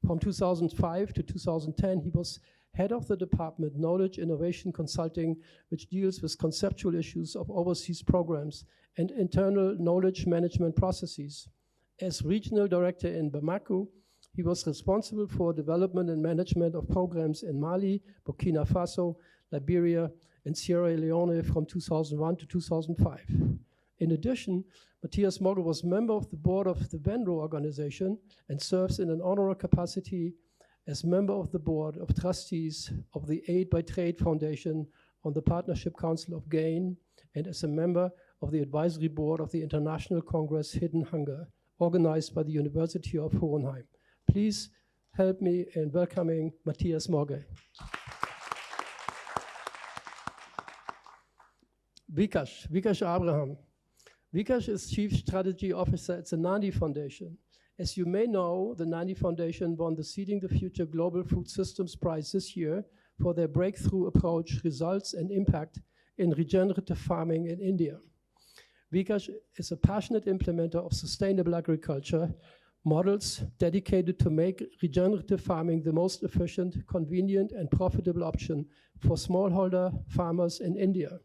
From 2005 to 2010, he was head of the department Knowledge Innovation Consulting, which deals with conceptual issues of overseas programs and internal knowledge management processes. As regional director in Bamako, he was responsible for development and management of programs in Mali, Burkina Faso, Liberia, and Sierra Leone from 2001 to 2005. In addition, Matthias Morge was member of the board of the Venro organization and serves in an honorary capacity as member of the board of trustees of the Aid by Trade Foundation on the Partnership Council of GAIN, and as a member of the advisory board of the International Congress Hidden Hunger, organized by the University of Hohenheim. Please help me in welcoming Matthias Morge. Vikash Abraham. Vikash is Chief Strategy Officer at the Nandi Foundation. As you may know, the Nandi Foundation won the Seeding the Future Global Food Systems Prize this year for their breakthrough approach, results, and impact in regenerative farming in India. Vikash is a passionate implementer of sustainable agriculture models dedicated to make regenerative farming the most efficient, convenient, and profitable option for smallholder farmers in India.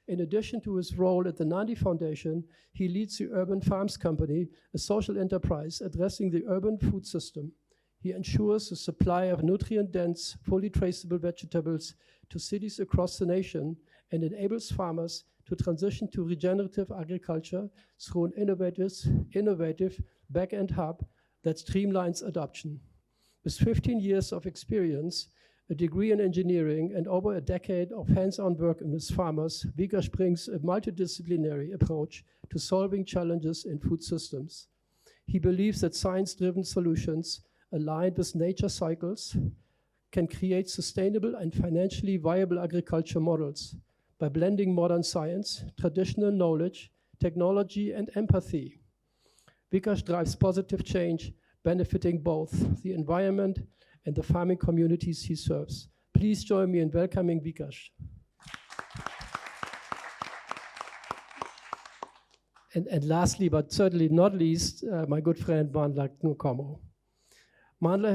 In addition to his role at the Nandi Foundation, he leads the Urban Farms Company, a social enterprise addressing the urban food system. He ensures the supply of nutrient-dense, fully traceable vegetables to cities across the nation and enables farmers to transition to regenerative agriculture through an innovative back-end hub that streamlines adoption. With 15 years of experience, a degree in engineering, and over a decade of hands-on work with farmers, Vikash brings a multidisciplinary approach to solving challenges in food systems. He believes that science-driven solutions aligned with nature cycles can create sustainable and financially viable agriculture models by blending modern science, traditional knowledge, technology, and empathy. Vikash drives positive change, benefiting both the environment and the farming communities he serves. Please join me in welcoming Vikash. And lastly, but certainly not least, my good friend Mandla Nkomo. Mandla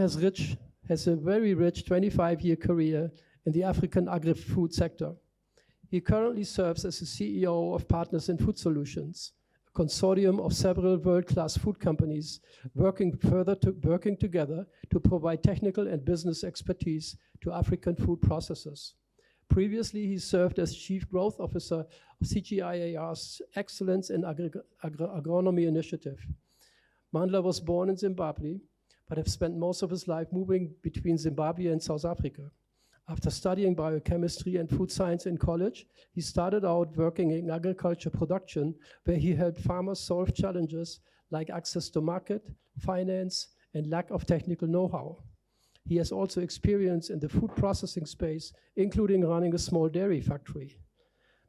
has a very rich 25-year career in the African agri-food sector. He currently serves as the CEO of Partners in Food Solutions, a consortium of several world-class food companies working together to provide technical and business expertise to African food processors. Previously, he served as Chief Growth Officer of CGIAR's Excellence in Agronomy Initiative. Mandla was born in Zimbabwe, but have spent most of his life moving between Zimbabwe and South Africa. After studying biochemistry and food science in college, he started out working in agriculture production, where he helped farmers solve challenges like access to market, finance, and lack of technical know-how. He has also experience in the food processing space, including running a small dairy factory.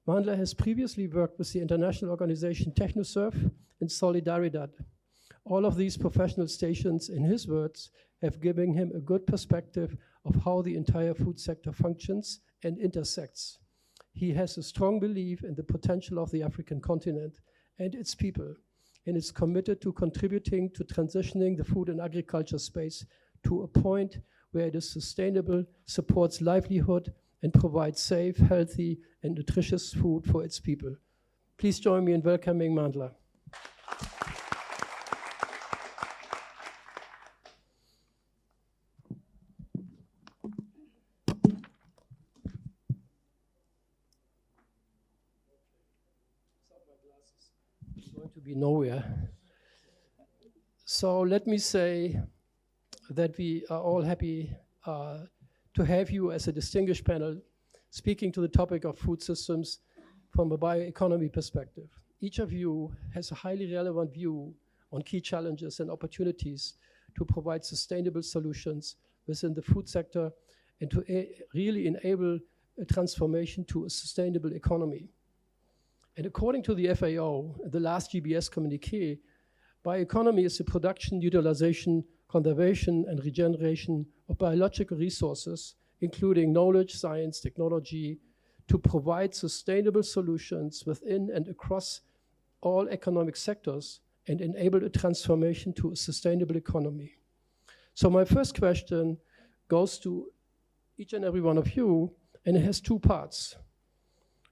Mandla has previously worked with the international organization TechnoServe and Solidaridad. All of these professional stations, in his words, have given him a good perspective of how the entire food sector functions and intersects. He has a strong belief in the potential of the African continent and its people, and is committed to contributing to transitioning the food and agriculture space to a point where it is sustainable, supports livelihood, and provides safe, healthy, and nutritious food for its people. Please join me in welcoming Mandla. Going to be nowhere. So let me say that we are all happy to have you as a distinguished panel speaking to the topic of food systems from a bioeconomy perspective. Each of you has a highly relevant view on key challenges and opportunities to provide sustainable solutions within the food sector and to really enable a transformation to a sustainable economy. And according to the FAO, the last GBS communiqué, bioeconomy is the production, utilization, conservation, and regeneration of biological resources, including knowledge, science, technology, to provide sustainable solutions within and across all economic sectors and enable a transformation to a sustainable economy. So my first question goes to each and every one of you, and it has two parts.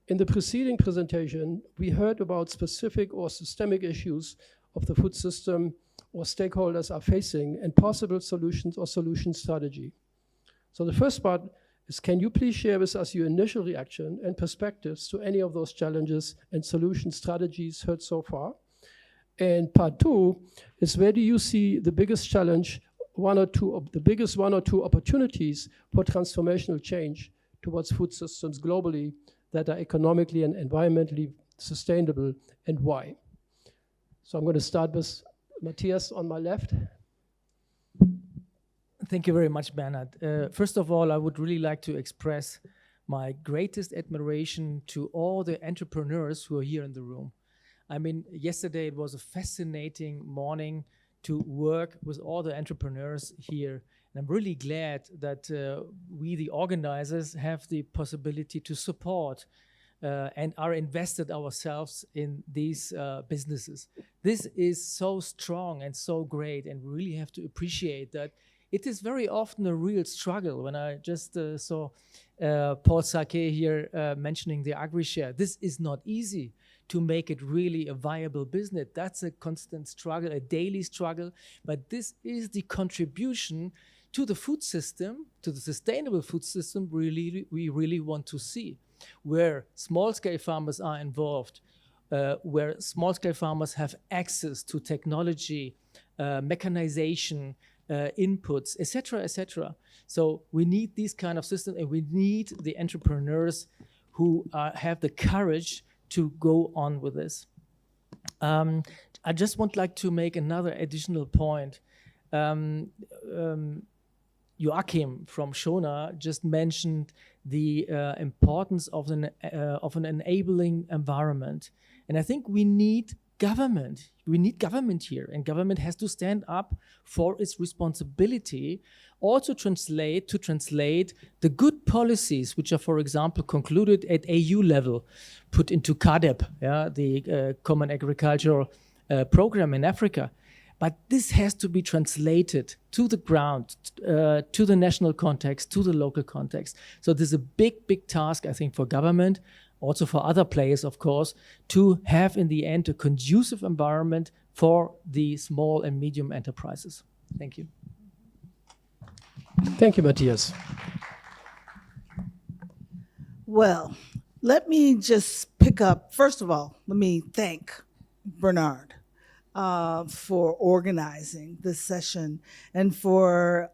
In the preceding presentation, we heard about specific or systemic issues of the food system or stakeholders are facing and possible solutions or solution strategy. So the first part is, can you please share with us your initial reaction and perspectives to any of those challenges and solution strategies heard so far? And part two is, where do you see the biggest challenge, one or two opportunities for transformational change towards food systems globally that are economically and environmentally sustainable, and why? So I'm going to start with Matthias on my left. Thank you very much, Bernhard. First of all, I would really like to express my greatest admiration to all the entrepreneurs who are here in the room. I mean, yesterday it was a fascinating morning to work with all the entrepreneurs here. And I'm really glad that we, the organizers, have the possibility to support and are invested ourselves in these businesses. This is so strong and so great, and we really have to appreciate that. It is very often a real struggle. When I just saw Paul Sake here mentioning the agri-share, this is not easy to make it really a viable business. That's a constant struggle, a daily struggle, but this is the contribution to the food system, to the sustainable food system we really want to see, where small-scale farmers are involved, where small-scale farmers have access to technology, mechanization, inputs, etc., etc. So we need these kind of systems, and we need the entrepreneurs who have the courage to go on with this. I just would like to make another additional point. Joachim from Shona just mentioned the importance of an enabling environment. And I think we need government. We need government here, and government has to stand up for its responsibility also translate the good policies which are, for example, concluded at AU level, put into CAADP, the Common Agricultural Program in Africa. But this has to be translated to the ground, to the national context, to the local context. So this is a big, big task, I think, for government, also for other players, of course, to have in the end a conducive environment for the small and medium enterprises. Thank you. Thank you, Matthias. Well, let me just pick up. First of all, let me thank Bernard for organizing this session and for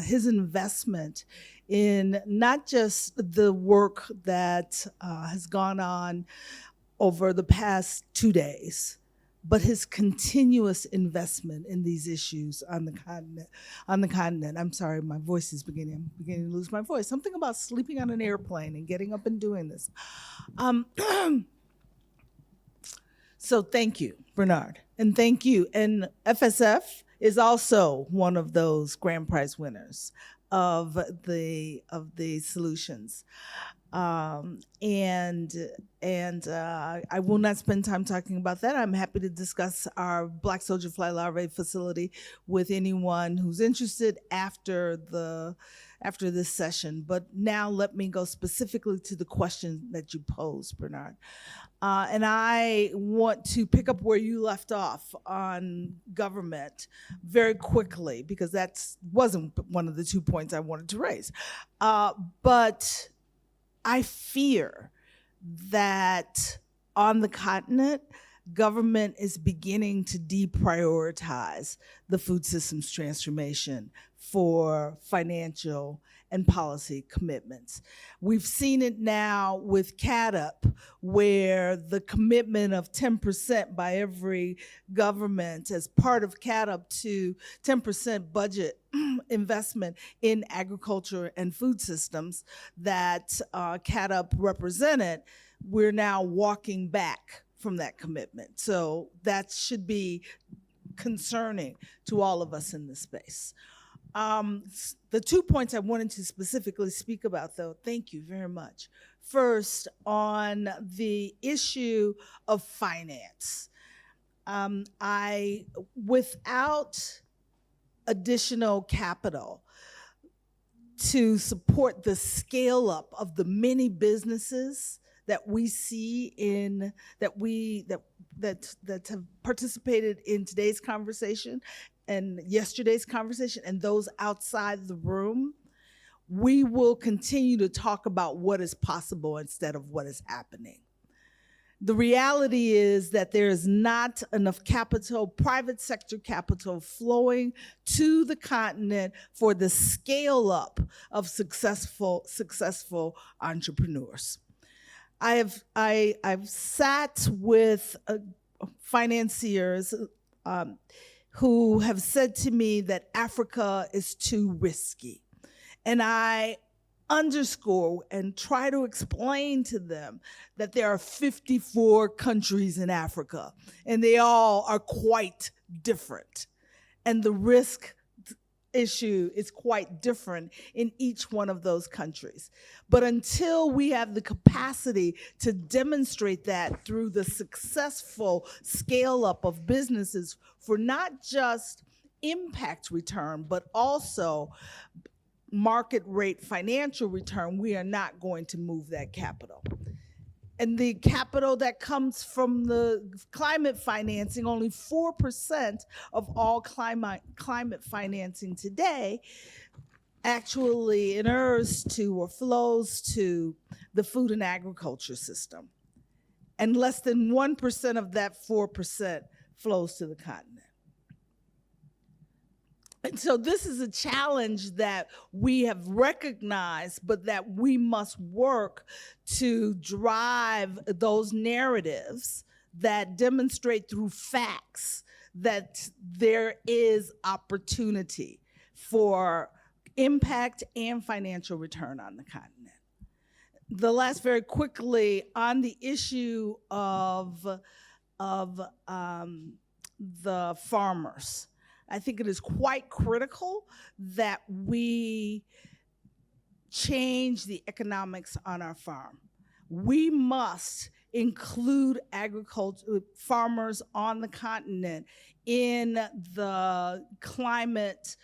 his investment in not just the work that has gone on over the past 2 days, but his continuous investment in these issues on the continent. I'm sorry, my voice is beginning to lose my voice. Something about sleeping on an airplane and getting up and doing this. So thank you, Bernard, and thank you. And FSF is also one of those grand prize winners of the solutions. I will not spend time talking about that. I'm happy to discuss our Black Soldier Fly Larvae facility with anyone who's interested after this session. But now let me go specifically to the question that you posed, Bernard. And I want to pick up where you left off on government very quickly, because that wasn't one of the 2 points I wanted to raise. But I fear that on the continent, government is beginning to deprioritize the food systems transformation for financial and policy commitments. We've seen it now with CAADP, where the commitment of 10% by every government as part of CAADP to 10% budget investment in agriculture and food systems that CAADP represented, we're now walking back from that commitment. So that should be concerning to all of us in this space. The 2 points I wanted to specifically speak about, though, thank you very much. First, on the issue of finance. Without additional capital to support the scale up of the many businesses that we see that have participated in today's conversation and yesterday's conversation and those outside the room, we will continue to talk about what is possible instead of what is happening. The reality is that there is not enough capital, private sector capital, flowing to the continent for the scale up of successful entrepreneurs. I've sat with financiers who have said to me that Africa is too risky. And I underscore and try to explain to them that there are 54 countries in Africa, and they all are quite different. And the risk issue is quite different in each one of those countries. But until we have the capacity to demonstrate that through the successful scale up of businesses for not just impact return, but also market rate financial return, we are not going to move that capital. And the capital that comes from the climate financing, only 4% of all climate financing today actually inures to or flows to the food and agriculture system. And less than 1% of that 4% flows to the continent. And so this is a challenge that we have recognized, but that we must work to drive those narratives that demonstrate through facts that there is opportunity for impact and financial return on the continent. The last, very quickly, on the issue of the farmers. I think it is quite critical that we change the economics on our farm. We must include agriculture, farmers on the continent in the climate,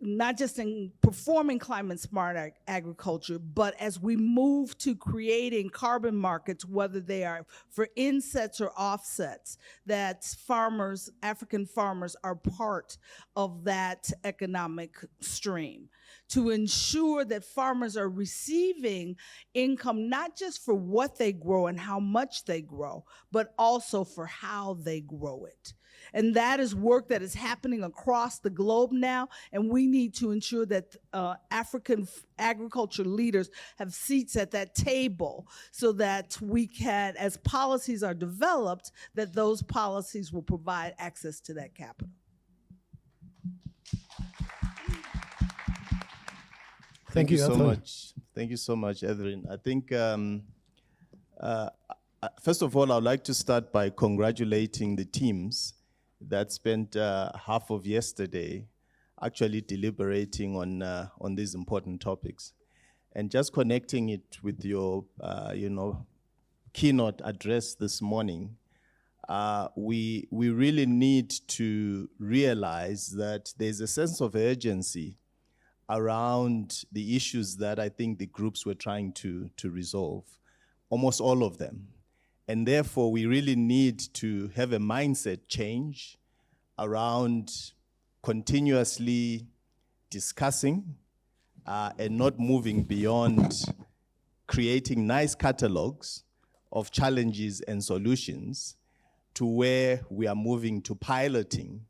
not just in performing climate smart agriculture, but as we move to creating carbon markets, whether they are for insets or offsets, that farmers, African farmers, are part of that economic stream, to ensure that farmers are receiving income not just for what they grow and how much they grow, but also for how they grow it. And that is work that is happening across the globe now, and we need to ensure that African agriculture leaders have seats at that table so that we can, as policies are developed, that those policies will provide access to that capital. Thank you so much. Thank you so much, Evelyn. I think, first of all, I'd like to start by congratulating the teams that spent half of yesterday actually deliberating on these important topics. And just connecting it with your, keynote address this morning, we really need to realize that there's a sense of urgency around the issues that I think the groups were trying to resolve, almost all of them. And therefore, we really need to have a mindset change around continuously discussing and not moving beyond creating nice catalogs of challenges and solutions to where we are moving to piloting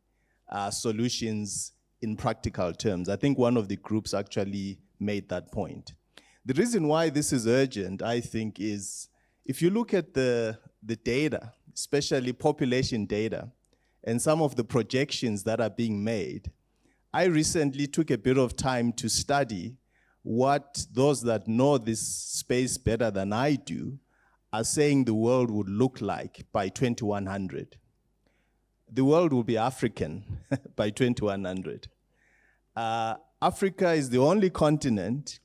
solutions in practical terms. I think one of the groups actually made that point. The reason why this is urgent, I think, is if you look at the data, especially population data, and some of the projections that are being made, I recently took a bit of time to study what those that know this space better than I do are saying the world would look like by 2100. The world will be African by 2100. Africa is the only continent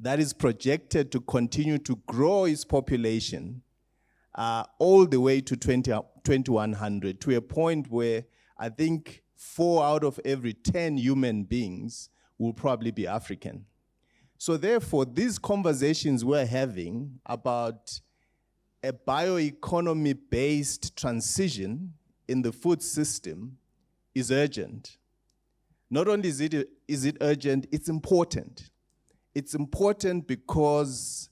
that is projected to continue to grow its population all the way to 2100, to a point where I think 4 out of every 10 human beings will probably be African. So therefore, these conversations we're having about a bioeconomy-based transition in the food system is urgent. Not only is it urgent, it's important. It's important because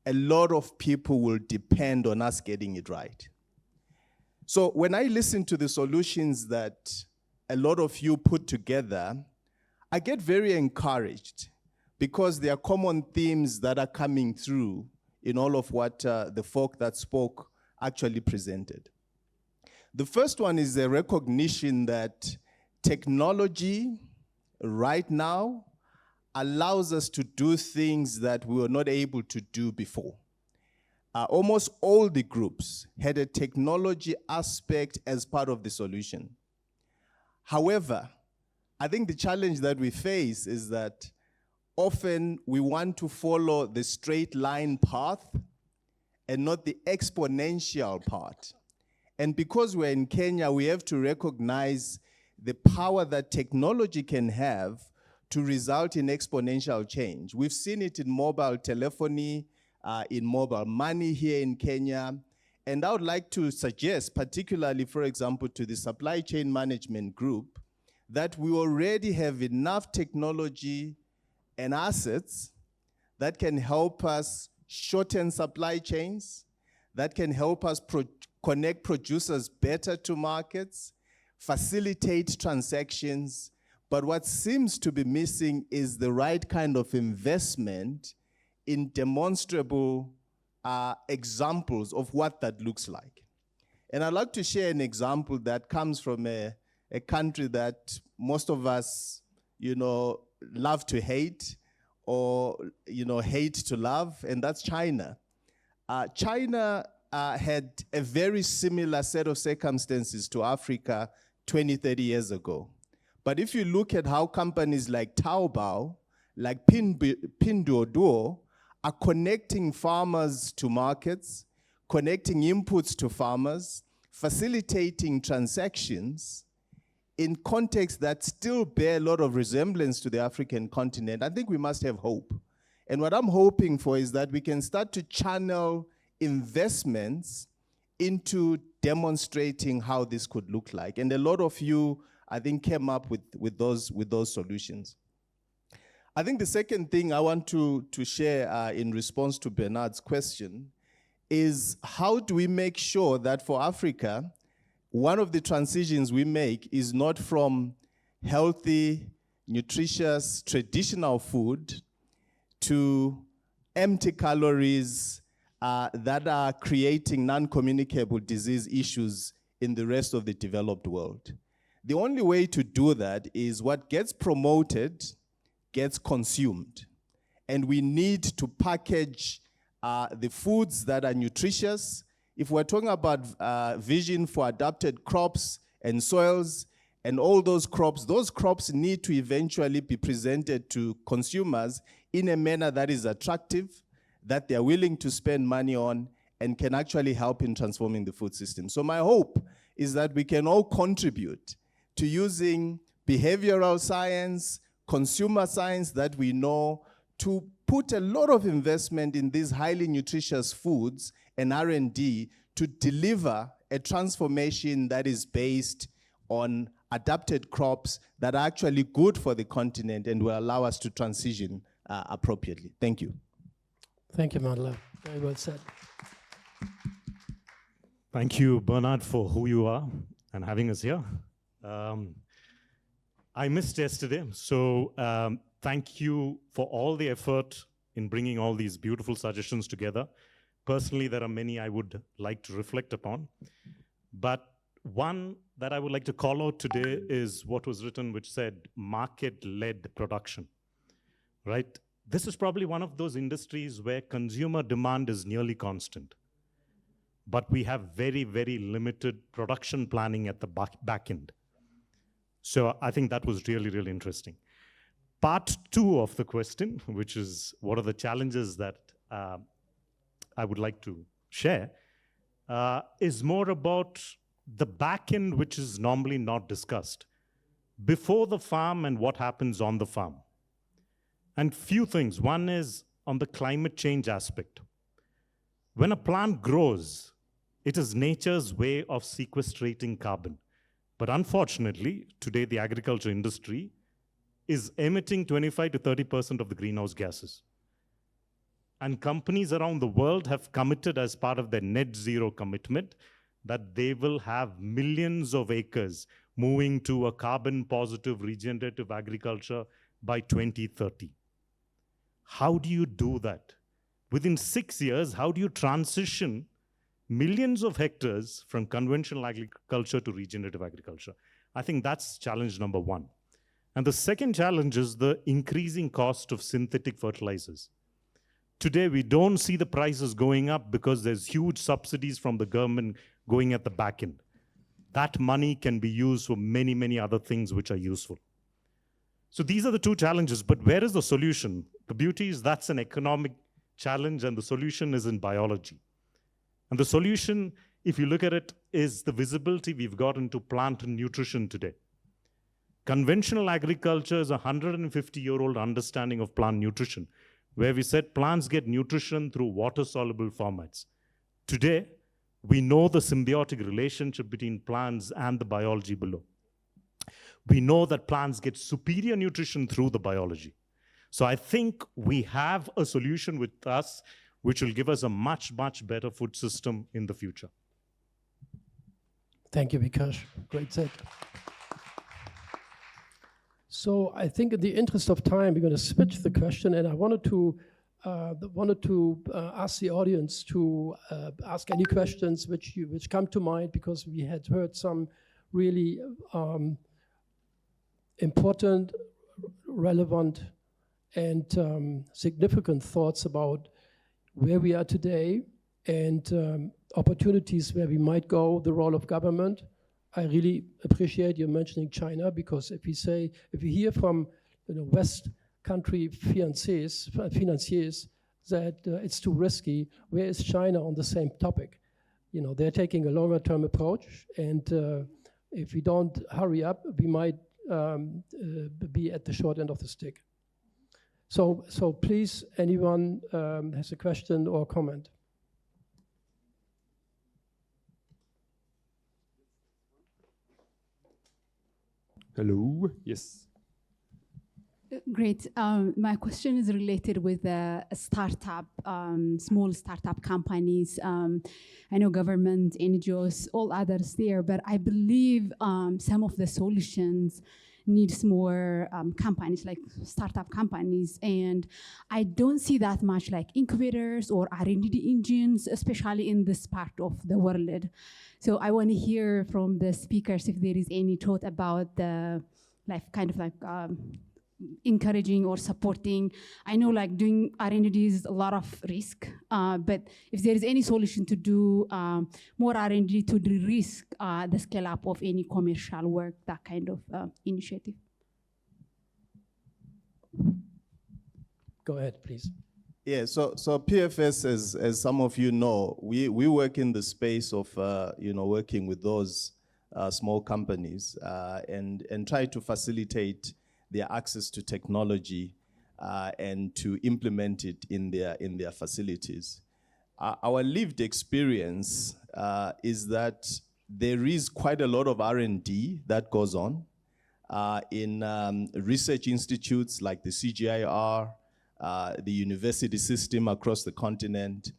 a lot of people will depend on us getting it right. So when I listen to the solutions that a lot of you put together, I get very encouraged because there are common themes that are coming through in all of what the folk that spoke actually presented. The first one is a recognition that technology right now allows us to do things that we were not able to do before. Almost all the groups had a technology aspect as part of the solution. However, I think the challenge that we face is that often we want to follow the straight line path and not the exponential part. And because we're in Kenya, we have to recognize the power that technology can have to result in exponential change. We've seen it in mobile telephony, in mobile money here in Kenya. And I would like to suggest, particularly, for example, to the supply chain management group, that we already have enough technology and assets that can help us shorten supply chains, that can help us connect producers better to markets, facilitate transactions. But what seems to be missing is the right kind of investment in demonstrable examples of what that looks like. And I'd like to share an example that comes from a country that most of us, love to hate, or hate to love, and that's China. China had a very similar set of circumstances to Africa 20, 30 years ago. But if you look at how companies like Taobao, like Pinduoduo are connecting farmers to markets, connecting inputs to farmers, facilitating transactions in contexts that still bear a lot of resemblance to the African continent, I think we must have hope. And what I'm hoping for is that we can start to channel investments into demonstrating how this could look like. And a lot of you, I think, came up with those solutions. I think the second thing I want to share in response to Bernard's question is how do we make sure that for Africa, one of the transitions we make is not from healthy, nutritious, traditional food to empty calories that are creating non-communicable disease issues in the rest of the developed world. The only way to do that is what gets promoted gets consumed. And we need to package the foods that are nutritious. If we're talking about vision for adapted crops and soils and all those crops need to eventually be presented to consumers in a manner that is attractive, that they're willing to spend money on, and can actually help in transforming the food system. So my hope is that we can all contribute to using behavioral science, consumer science that we know, to put a lot of investment in these highly nutritious foods and R&D to deliver a transformation that is based on adapted crops that are actually good for the continent and will allow us to transition appropriately. Thank you. Thank you, Mandla. Very well said. Thank you, Bernard, for who you are and having us here. I missed yesterday, so thank you for all the effort in bringing all these beautiful suggestions together. Personally, there are many I would like to reflect upon, but one that I would like to call out today is what was written, which said market-led production, right? This is probably one of those industries where consumer demand is nearly constant, but we have very, very limited production planning at the back end. So I think that was really, really interesting. Part two of the question, which is what are the challenges that I would like to share, is more about the back end, which is normally not discussed. Before the farm and what happens on the farm. And few things. One is on the climate change aspect. When a plant grows, it is nature's way of sequestrating carbon. But unfortunately, today the agriculture industry is emitting 25 to 30% of the greenhouse gases. And companies around the world have committed as part of their net zero commitment that they will have millions of acres moving to a carbon positive regenerative agriculture by 2030. How do you do that? Within 6 years, how do you transition millions of hectares from conventional agriculture to regenerative agriculture? I think that's challenge number one. And the second challenge is the increasing cost of synthetic fertilizers. Today, we don't see the prices going up because there's huge subsidies from the government going at the back end. That money can be used for many, many other things which are useful. So these are the two challenges, but where is the solution? The beauty is that's an economic challenge and the solution is in biology. And the solution, if you look at it, is the visibility we've got into plant nutrition today. Conventional agriculture is a 150-year-old understanding of plant nutrition, where we said plants get nutrition through water-soluble formats. Today, we know the symbiotic relationship between plants and the biology below. We know that plants get superior nutrition through the biology. So I think we have a solution with us which will give us a much, much better food system in the future. Thank you, Vikash. Great take. So I think in the interest of time, we're going to switch the question, and I wanted to ask the audience to ask any questions which come to mind, because we had heard some really important, relevant, and significant thoughts about where we are today and opportunities where we might go, the role of government, I really appreciate you mentioning China, because if we hear from West country financiers that it's too risky, where is China on the same topic? They're taking a longer term approach, and if we don't hurry up, we might be at the short end of the stick. So please, anyone has a question or comment? Hello, yes. Great. My question is related with startup, small startup companies. I know government, NGOs, all others there, but I believe some of the solutions needs more companies, like startup companies. And I don't see that much like incubators or R&D engines, especially in this part of the world. So I want to hear from the speakers if there is any thought about the encouraging or supporting. I know like doing R&D is a lot of risk, but if there is any solution to do more R&D to de-risk the scale up of any commercial work, that kind of initiative. Go ahead, please. Yeah, so PFS, as some of you know, we work in the space of working with those small companies and try to facilitate their access to technology and to implement it in their facilities. Our lived experience is that there is quite a lot of R&D that goes on in research institutes like the CGIAR, the university system across the continent.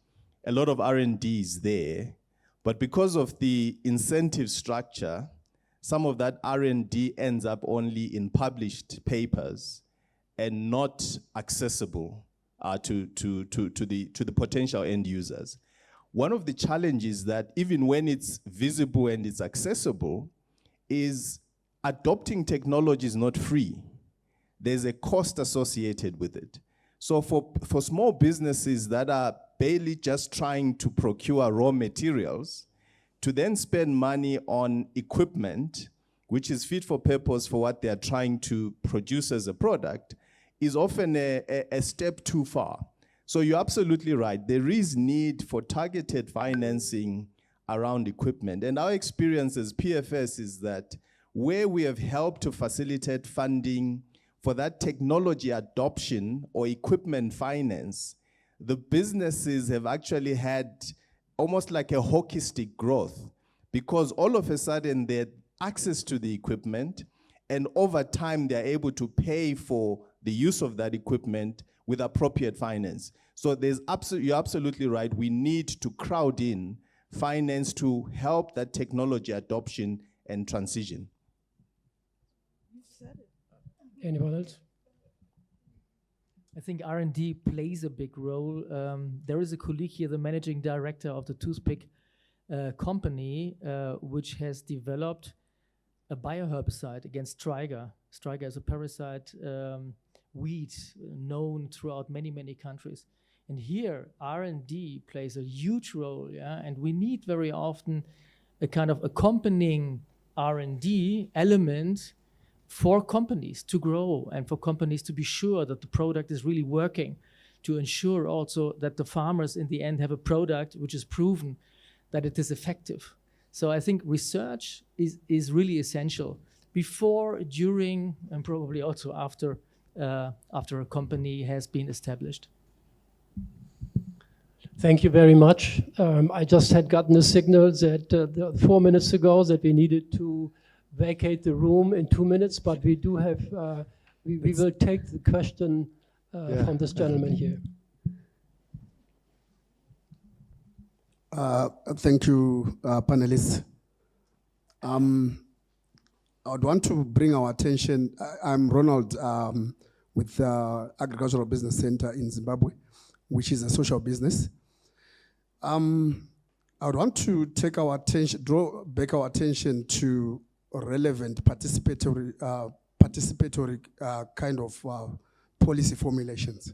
A lot of R&D is there, but because of the incentive structure, some of that R&D ends up only in published papers and not accessible to the potential end users. One of the challenges that even when it's visible and it's accessible is adopting technology is not free. There's a cost associated with it. So for small businesses that are barely just trying to procure raw materials, to then spend money on equipment, which is fit for purpose for what they are trying to produce as a product, is often a step too far. So you're absolutely right. There is need for targeted financing around equipment. And our experience as PFS is that where we have helped to facilitate funding for that technology adoption or equipment finance, the businesses have actually had almost like a hockey stick growth, because all of a sudden they had access to the equipment, and over time they're able to pay for the use of that equipment with appropriate finance. So you're absolutely right. We need to crowd in finance to help that technology adoption and transition. You said it. Anyone else? I think R&D plays a big role. There is a colleague here, the managing director of the toothpick company, which has developed a bioherbicide against striga. Striga is a parasite weed known throughout many, many countries. And here, R&D plays a huge role, yeah? And we need very often a kind of accompanying R&D element for companies to grow and for companies to be sure that the product is really working, to ensure also that the farmers in the end have a product which is proven that it is effective. So I think research is really essential before, during, and probably also after a company has been established. Thank you very much. I just had gotten a signal that 4 minutes ago that we needed to vacate the room in 2 minutes, but we do have, we will take the question from this gentleman here. Thank you, panelists. I would want to bring our attention. I'm Ronald with the Agricultural Business Center in Zimbabwe, which is a social business. I would want to take our attention, draw back our attention to relevant participatory kind of policy formulations.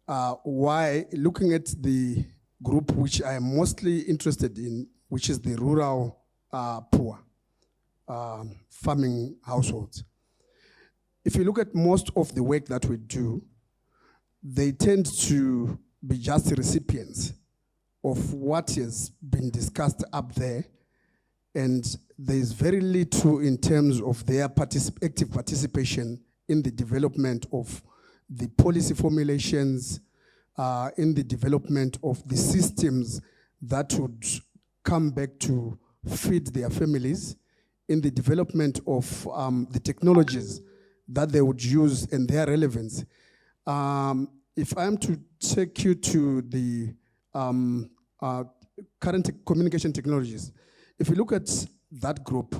Why? Looking at the group which I am mostly interested in, which is the rural poor farming households. If you look at most of the work that we do, they tend to be just recipients of what has been discussed up there, and there's very little in terms of their active participation in the development of the policy formulations, in the development of the systems that would come back to feed their families, in the development of the technologies that they would use and their relevance. If I am to take you to the current communication technologies, if you look at that group,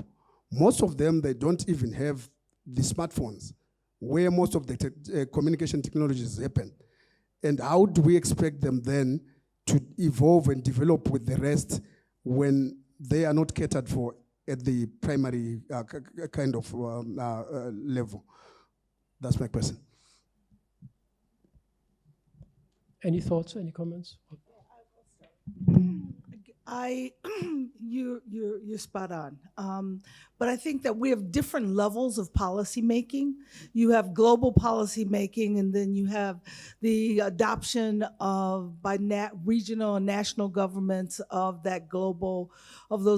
most of them, they don't even have the smartphones where most of the communication technologies happen. And how do we expect them then to evolve and develop with the rest when they are not catered for at the primary kind of level? That's my question. Any thoughts, any comments? You're spot on. But I think that we have different levels of policy making. You have global policy making, and then you have the adoption of by regional and national governments of those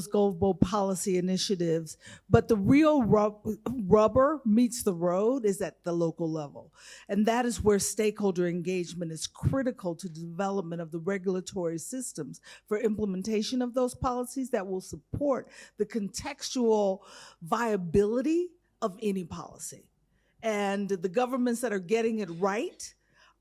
global policy initiatives. But the real rubber meets the road is at the local level. And that is where stakeholder engagement is critical to the development of the regulatory systems for implementation of those policies that will support the contextual viability of any policy. And the governments that are getting it right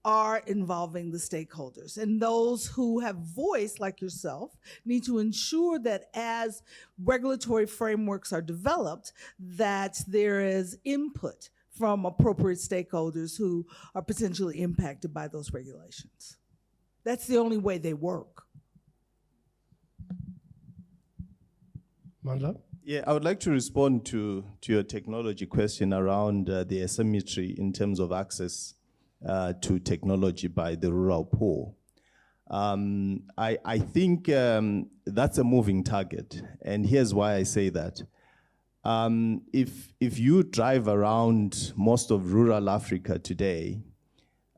are involving the stakeholders. And those who have voice, like yourself, need to ensure that as regulatory frameworks are developed, that there is input from appropriate stakeholders who are potentially impacted by those regulations. That's the only way they work. Mandla? Yeah, I would like to respond to your technology question around the asymmetry in terms of access to technology by the rural poor. I think that's a moving target, and here's why I say that. If you drive around most of rural Africa today,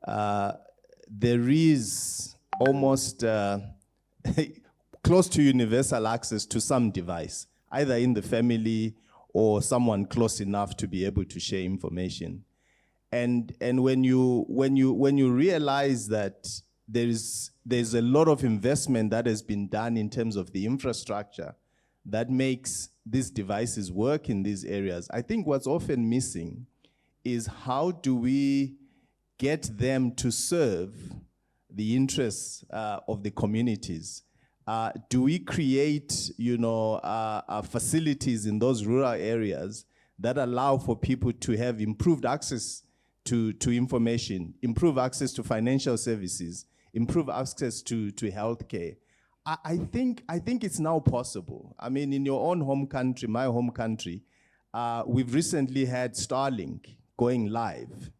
there is almost close to universal access to some device, either in the family or someone close enough to be able to share information. And when you realize that there's a lot of investment that has been done in terms of the infrastructure that makes these devices work in these areas, I think what's often missing is how do we get them to serve the interests of the communities? Do we create, facilities in those rural areas that allow for people to have improved access to information, improve access to financial services, improve access to healthcare? I think it's now possible. I mean, in your own home country, my home country, we've recently had Starlink going live.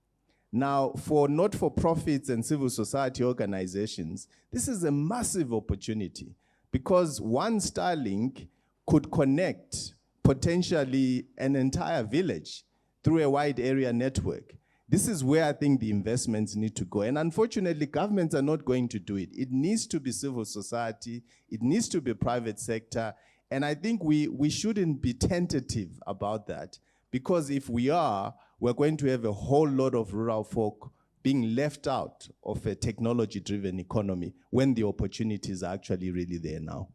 Now, for not-for-profits and civil society organizations, this is a massive opportunity because one Starlink could connect potentially an entire village through a wide area network. This is where I think the investments need to go. And unfortunately, governments are not going to do it. It needs to be civil society. It needs to be private sector. And I think we shouldn't be tentative about that, because if we are, we're going to have a whole lot of rural folk being left out of a technology-driven economy when the opportunities are actually really there now.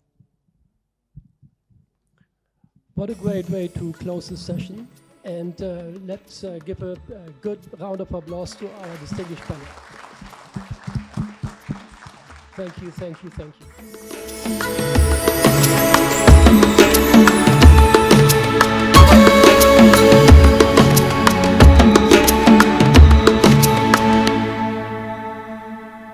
What a great way to close this session. And let's give a good round of applause to our distinguished panel. Thank you, thank you, thank you.